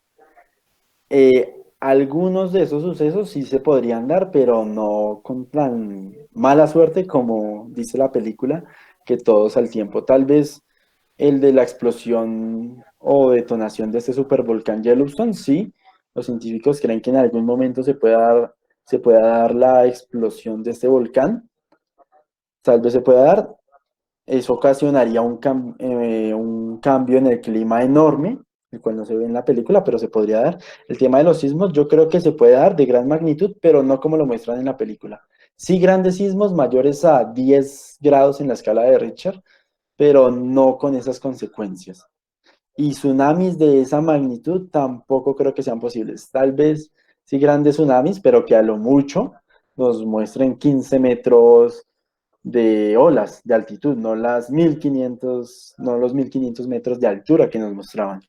Algunos de esos sucesos sí se podrían dar, pero no con tan mala suerte como dice la película, que todos al tiempo. Tal vez el de la explosión o detonación de este supervolcán Yellowstone, sí, los científicos creen que en algún momento se pueda dar se pueda dar la explosión de este volcán. Tal vez se pueda dar. Eso ocasionaría un cambio en el clima enorme, el cual no se ve en la película, pero se podría dar. El tema de los sismos, yo creo que se puede dar de gran magnitud, pero no como lo muestran en la película. Sí, grandes sismos mayores a 10 grados en la escala de Richter, pero no con esas consecuencias. Y tsunamis de esa magnitud tampoco creo que sean posibles. Tal vez sí grandes tsunamis, pero que a lo mucho nos muestren 15 metros de olas de altitud, no las 1500, no los 1500 metros de altura que nos mostraban.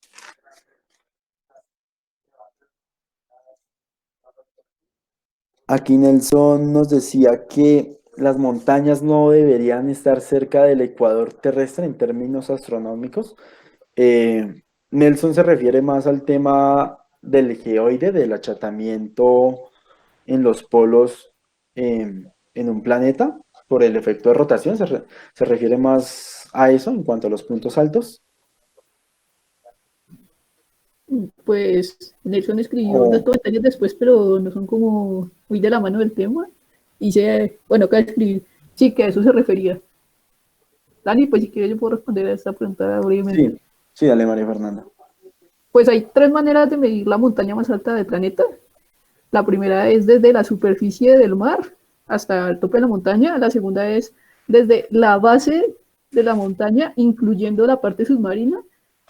Aquí Nelson nos decía que las montañas no deberían estar cerca del ecuador terrestre en términos astronómicos. Nelson se refiere más al tema del geoide, del achatamiento en los polos en un planeta por el efecto de rotación. Se refiere más a eso en cuanto a los puntos altos. Pues Nelson escribió unos O, comentarios después, pero no son como muy de la mano del tema. Y bueno, acá escribir, sí, que a eso se refería. Dani, pues si quieres yo puedo responder a esta pregunta brevemente. sí, sí, dale, María Fernanda. Pues hay tres maneras de medir la montaña más alta del planeta. La primera es desde la superficie del mar hasta el tope de la montaña. La segunda es desde la base de la montaña, incluyendo la parte submarina.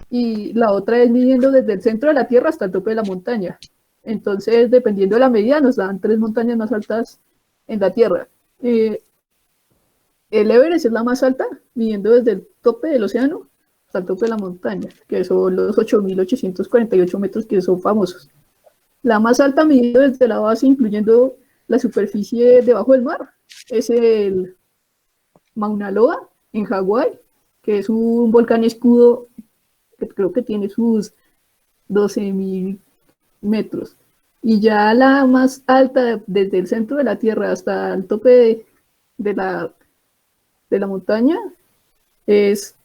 Y la otra es midiendo desde el centro de la Tierra hasta el tope de la montaña. Entonces, dependiendo de la medida, nos dan tres montañas más altas en la Tierra. El Everest es la más alta, midiendo desde el tope del océano hasta el tope de la montaña, que son los 8.848 metros que son famosos. La más alta medida desde la base, incluyendo la superficie debajo del mar, es el Mauna Loa en Hawái, que es un volcán escudo que creo que tiene sus 12.000 metros. Y ya la más alta, desde el centro de la Tierra hasta el tope de la montaña, es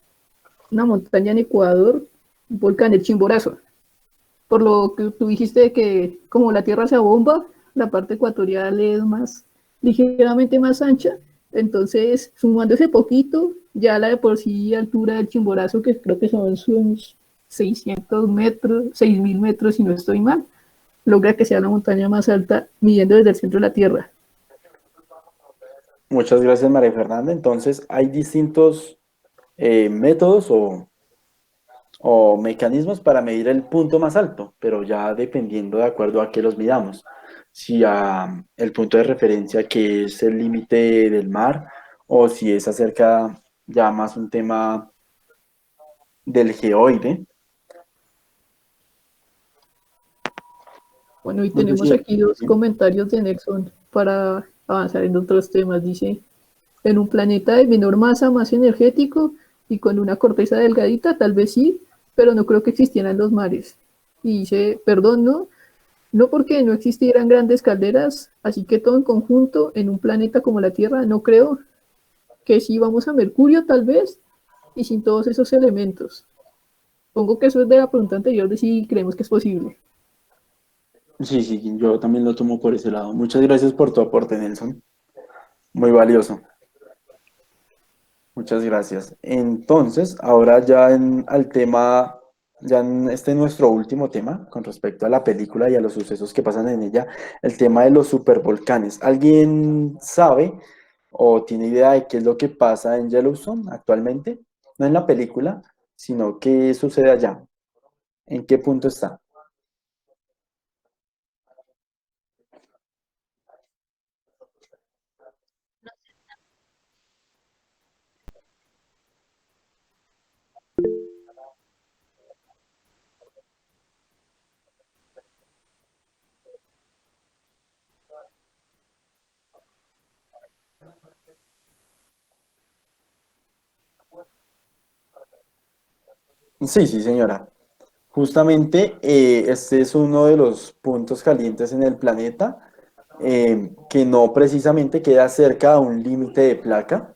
una montaña en Ecuador, un volcán, el Chimborazo. Por lo que tú dijiste que como la Tierra se abomba, la parte ecuatorial es ligeramente más ancha, entonces sumando ese poquito, ya la de por sí altura del Chimborazo, que creo que son sus 600 metros, 6.000 metros si no estoy mal, logra que sea la montaña más alta midiendo desde el centro de la Tierra. Muchas gracias, María Fernanda. Entonces, hay distintos métodos o mecanismos para medir el punto más alto, pero ya dependiendo de acuerdo a qué los midamos. Si a el punto de referencia que es el límite del mar o si es acerca ya más un tema del geoide. Bueno, y No sé tenemos si... aquí dos comentarios de Nexon para avanzar en otros temas. Dice, en un planeta de menor masa, más energético y con una corteza delgadita, tal vez sí, pero no creo que existieran los mares. Y dice, perdón, no porque no existieran grandes calderas, así que todo en conjunto, en un planeta como la Tierra, no creo que sí vamos a Mercurio tal vez, y sin todos esos elementos. Pongo que eso es de la pregunta anterior de si creemos que es posible. Sí, sí, yo también lo tomo por ese lado. Muchas gracias por tu aporte, Nelson. Muy valioso. Muchas gracias. Entonces, ahora ya al tema, ya en este nuestro último tema con respecto a la película y a los sucesos que pasan en ella, el tema de los supervolcanes. ¿Alguien sabe o tiene idea de qué es lo que pasa en Yellowstone actualmente? No en la película, sino qué sucede allá. ¿En qué punto está? Sí, sí, señora. Justamente este es uno de los puntos calientes en el planeta que no precisamente queda cerca a un límite de placa,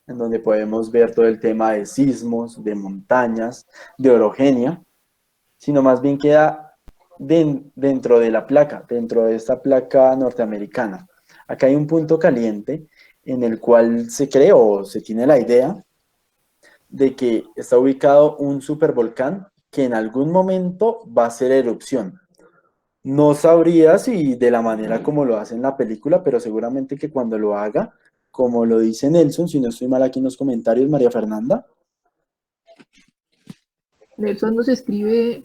en donde podemos ver todo el tema de sismos, de montañas, de orogenia, sino más bien queda dentro de la placa, dentro de esta placa norteamericana. Acá hay un punto caliente en el cual se cree o se tiene la idea de que está ubicado un supervolcán que en algún momento va a hacer erupción. No sabría si de la manera como lo hace en la película, pero seguramente que cuando lo haga, como lo dice Nelson, si no estoy mal aquí en los comentarios, María Fernanda. Nelson nos escribe,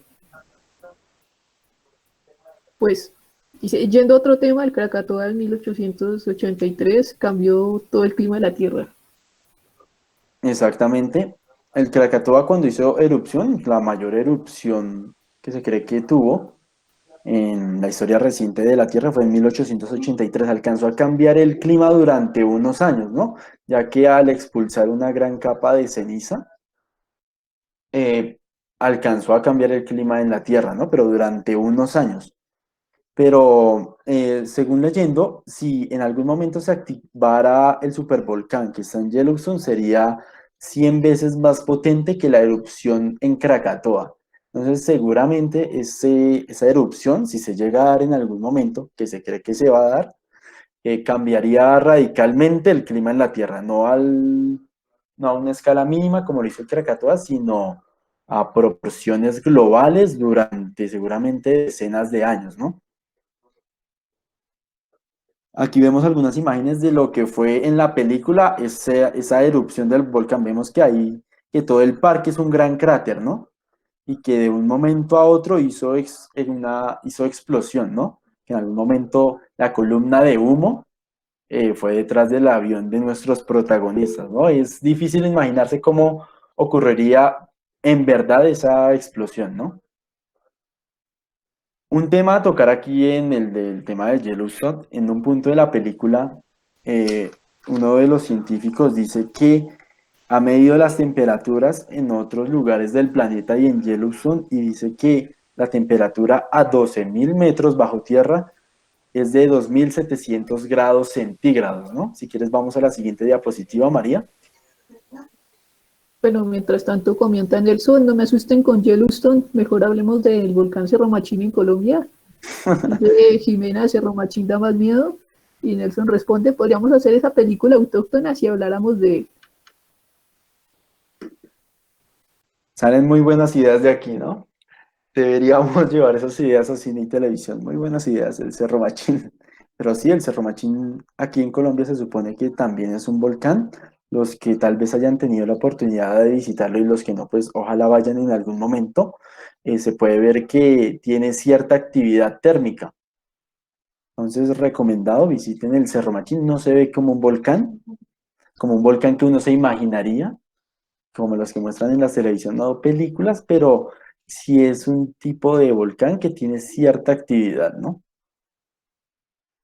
pues, dice, yendo a otro tema, el Krakatoa en 1883 cambió todo el clima de la Tierra. Exactamente. El Krakatoa cuando hizo erupción, la mayor erupción que se cree que tuvo en la historia reciente de la Tierra fue en 1883. Alcanzó a cambiar el clima durante unos años, ¿no? Ya que al expulsar una gran capa de ceniza, eh, alcanzó a cambiar el clima en la Tierra, ¿no? Pero durante unos años. Pero según leyendo, si en algún momento se activara el supervolcán que está en Yellowstone, sería 100 veces más potente que la erupción en Krakatoa. Entonces, seguramente esa erupción, si se llega a dar en algún momento, que se cree que se va a dar, cambiaría radicalmente el clima en la Tierra, no a una escala mínima como lo hizo el Krakatoa, sino a proporciones globales durante seguramente decenas de años, ¿no? Aquí vemos algunas imágenes de lo que fue en la película esa erupción del volcán. Vemos que todo el parque es un gran cráter, ¿no? Y que de un momento a otro hizo explosión, ¿no? Que en algún momento la columna de humo fue detrás del avión de nuestros protagonistas, ¿no? Es difícil imaginarse cómo ocurriría en verdad esa explosión, ¿no? Un tema a tocar aquí en el del tema de Yellowstone, en un punto de la película, eh, uno de los científicos dice que ha medido las temperaturas en otros lugares del planeta y en Yellowstone y dice que la temperatura a 12.000 metros bajo tierra es de 2.700 grados centígrados, ¿no? Si quieres vamos a la siguiente diapositiva, María. Pero mientras tanto comenta Nelson, no me asusten con Yellowstone, mejor hablemos del volcán Cerro Machín en Colombia. Dice Jimena, Cerro Machín da más miedo. Y Nelson responde, podríamos hacer esa película autóctona si habláramos de... Salen muy buenas ideas de aquí, ¿no? Deberíamos llevar esas ideas a cine y televisión. Muy buenas ideas, el Cerro Machín. Pero sí, el Cerro Machín aquí en Colombia se supone que también es un volcán. Los que tal vez hayan tenido la oportunidad de visitarlo y los que no, pues ojalá vayan en algún momento. Se puede ver que tiene cierta actividad térmica. Entonces, recomendado, visiten el Cerro Machín. No se ve como un volcán que uno se imaginaría, como los que muestran en la televisión, no películas, pero sí es un tipo de volcán que tiene cierta actividad, ¿no?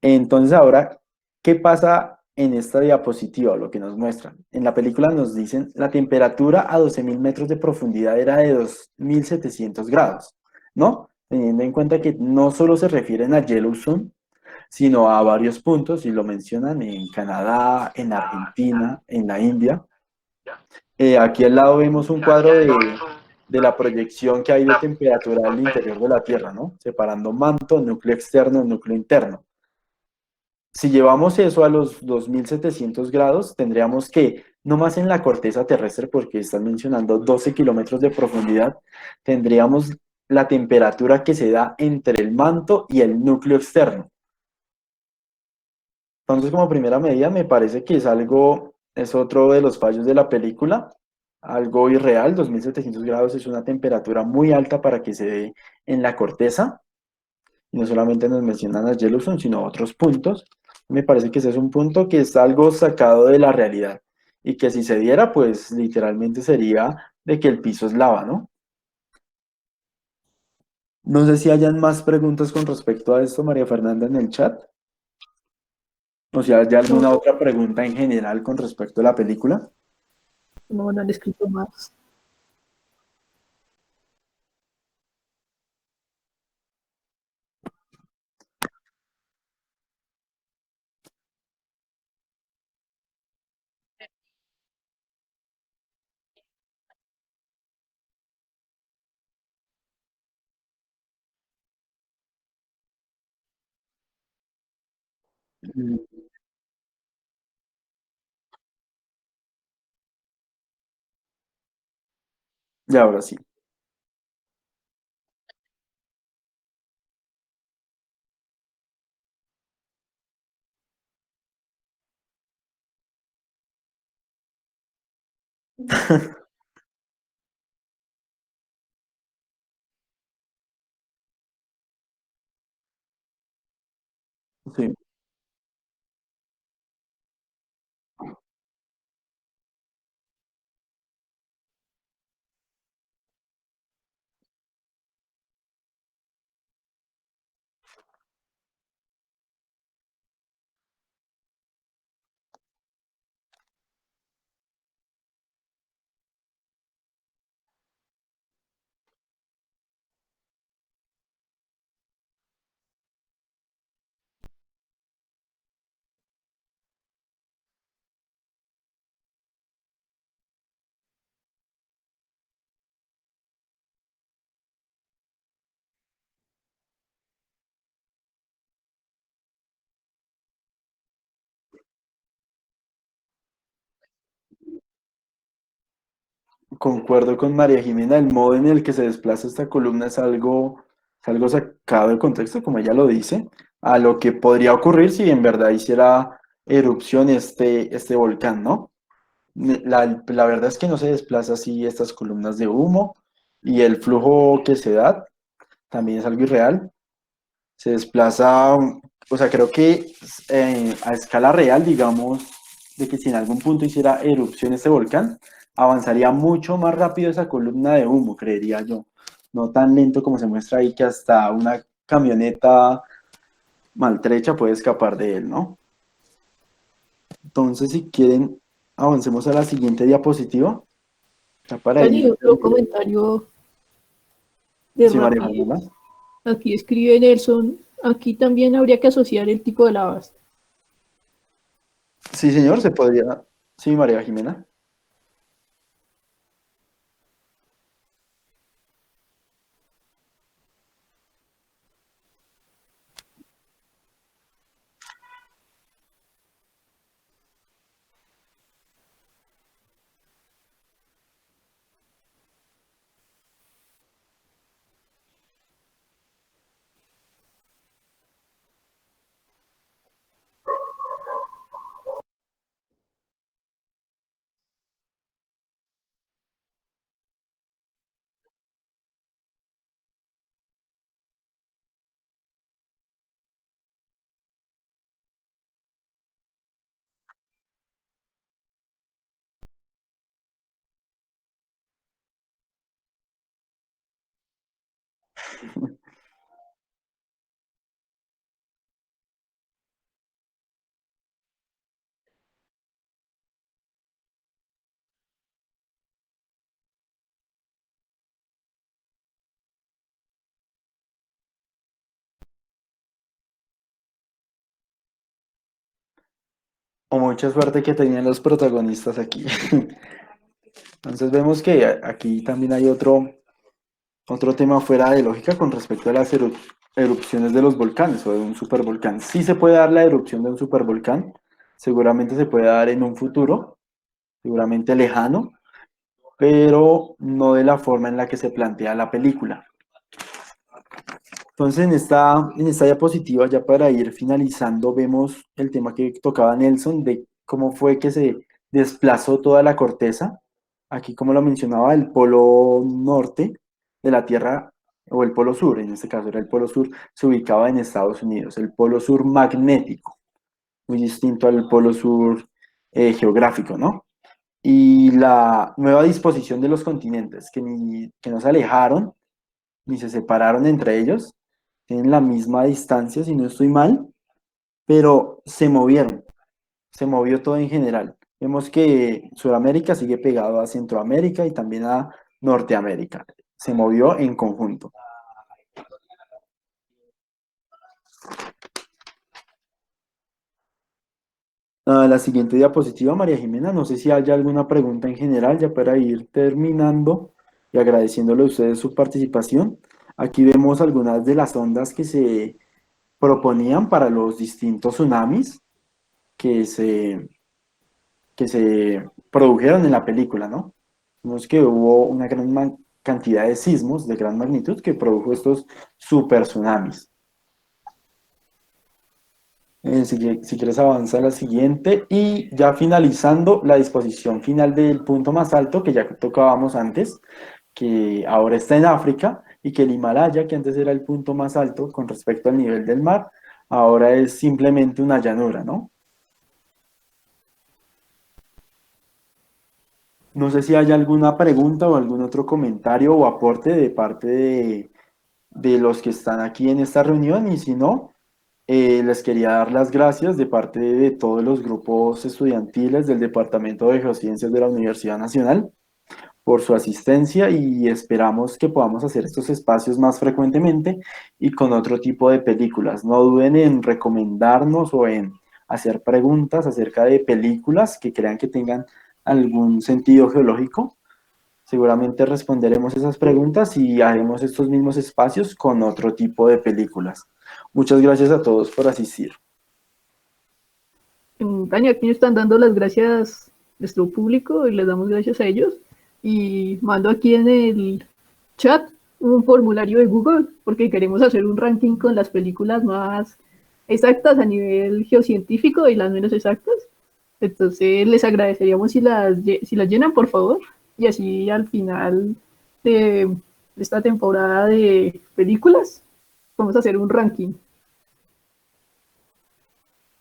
Entonces ahora, ¿qué pasa en esta diapositiva, lo que nos muestran? En la película nos dicen la temperatura a 12.000 metros de profundidad era de 2.700 grados, ¿no? Teniendo en cuenta que no solo se refieren a Yellowstone, sino a varios puntos, y lo mencionan en Canadá, en Argentina, en la India. Aquí al lado vemos un cuadro de la proyección que hay de temperatura al interior de la Tierra, ¿no? Separando manto, núcleo externo, núcleo interno. Si llevamos eso a los 2.700 grados, tendríamos que, no más en la corteza terrestre, porque están mencionando 12 kilómetros de profundidad, tendríamos la temperatura que se da entre el manto y el núcleo externo. Entonces, como primera medida, me parece que es otro de los fallos de la película, algo irreal. 2.700 grados es una temperatura muy alta para que se dé en la corteza. Y no solamente nos mencionan a Yellowstone, sino a otros puntos. Me parece que ese es un punto que es algo sacado de la realidad. Y que si se diera, pues literalmente sería de que el piso es lava, ¿no? No sé si hayan más preguntas con respecto a esto, María Fernanda, en el chat. O si hay No, alguna otra pregunta en general con respecto a la película. no han escrito más. Mm, y ahora sí. Sí. Concuerdo con María Jimena, el modo en el que se desplaza esta columna es algo sacado de contexto, como ella lo dice, a lo que podría ocurrir si en verdad hiciera erupción este volcán, ¿no? La verdad es que no se desplaza así estas columnas de humo y el flujo que se da también es algo irreal. Se desplaza, o sea, creo que a escala real, digamos, de que si en algún punto hiciera erupción este volcán, avanzaría mucho más rápido esa columna de humo, creería yo. No tan lento como se muestra ahí que hasta una camioneta maltrecha puede escapar de él, ¿no? Entonces, si quieren, avancemos a la siguiente diapositiva, ya para Casi ir. otro comentario de Sí, María rapidez. Fernanda. Aquí escribe Nelson, aquí también habría que asociar el tipo de lavas. Sí, señor, se podría. Sí, María Jimena. O mucha suerte que tenían los protagonistas aquí. Entonces vemos que aquí también hay otro tema fuera de lógica con respecto a las erupciones de los volcanes o de un supervolcán. Sí se puede dar la erupción de un supervolcán, seguramente se puede dar en un futuro, seguramente lejano, pero no de la forma en la que se plantea la película. Entonces, en esta diapositiva, ya para ir finalizando, vemos el tema que tocaba Nelson de cómo fue que se desplazó toda la corteza. Aquí, como lo mencionaba, el polo norte de la Tierra, o el polo sur, en este caso era el polo sur, se ubicaba en Estados Unidos, el polo sur magnético, muy distinto al polo sur geográfico, ¿no? Y la nueva disposición de los continentes, que no se alejaron ni se separaron entre ellos, tienen la misma distancia, si no estoy mal, pero se movió todo en general. Vemos que Sudamérica sigue pegado a Centroamérica y también a Norteamérica. Se movió en conjunto. La siguiente diapositiva, María Jimena, no sé si haya alguna pregunta en general ya para ir terminando y agradeciéndole a ustedes su participación. Aquí vemos algunas de las ondas que se proponían para los distintos tsunamis que que se produjeron en la película, ¿no? Vemos que hubo una cantidad de sismos de gran magnitud que produjo estos super tsunamis. Si quieres avanza a la siguiente y ya finalizando la disposición final del punto más alto que ya tocábamos antes, que ahora está en África y que el Himalaya, que antes era el punto más alto con respecto al nivel del mar, ahora es simplemente una llanura, ¿no? No sé si hay alguna pregunta o algún otro comentario o aporte de parte de los que están aquí en esta reunión y si no, les quería dar las gracias de parte de todos los grupos estudiantiles del Departamento de Geociencias de la Universidad Nacional por su asistencia y esperamos que podamos hacer estos espacios más frecuentemente y con otro tipo de películas. No duden en recomendarnos o en hacer preguntas acerca de películas que crean que tengan algún sentido geológico. Seguramente responderemos esas preguntas y haremos estos mismos espacios con otro tipo de películas. Muchas gracias a todos por asistir. Tania, aquí nos están dando las gracias nuestro público y les damos gracias a ellos. Y mando aquí en el chat un formulario de Google porque queremos hacer un ranking con las películas más exactas a nivel geocientífico y las menos exactas. Entonces les agradeceríamos si las llenan, por favor. Y así al final de esta temporada de películas vamos a hacer un ranking.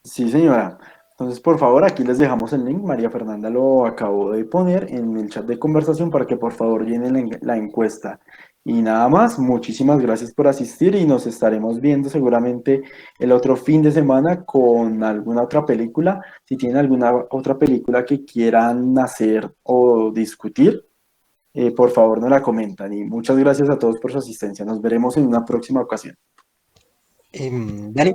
Sí, señora. Entonces, por favor, aquí les dejamos el link. María Fernanda lo acabó de poner en el chat de conversación para que por favor llenen la encuesta. Y nada más, muchísimas gracias por asistir y nos estaremos viendo seguramente el otro fin de semana con alguna otra película. Si tienen alguna otra película que quieran hacer o discutir, por favor nos la comentan. Y muchas gracias a todos por su asistencia. Nos veremos en una próxima ocasión. Dani.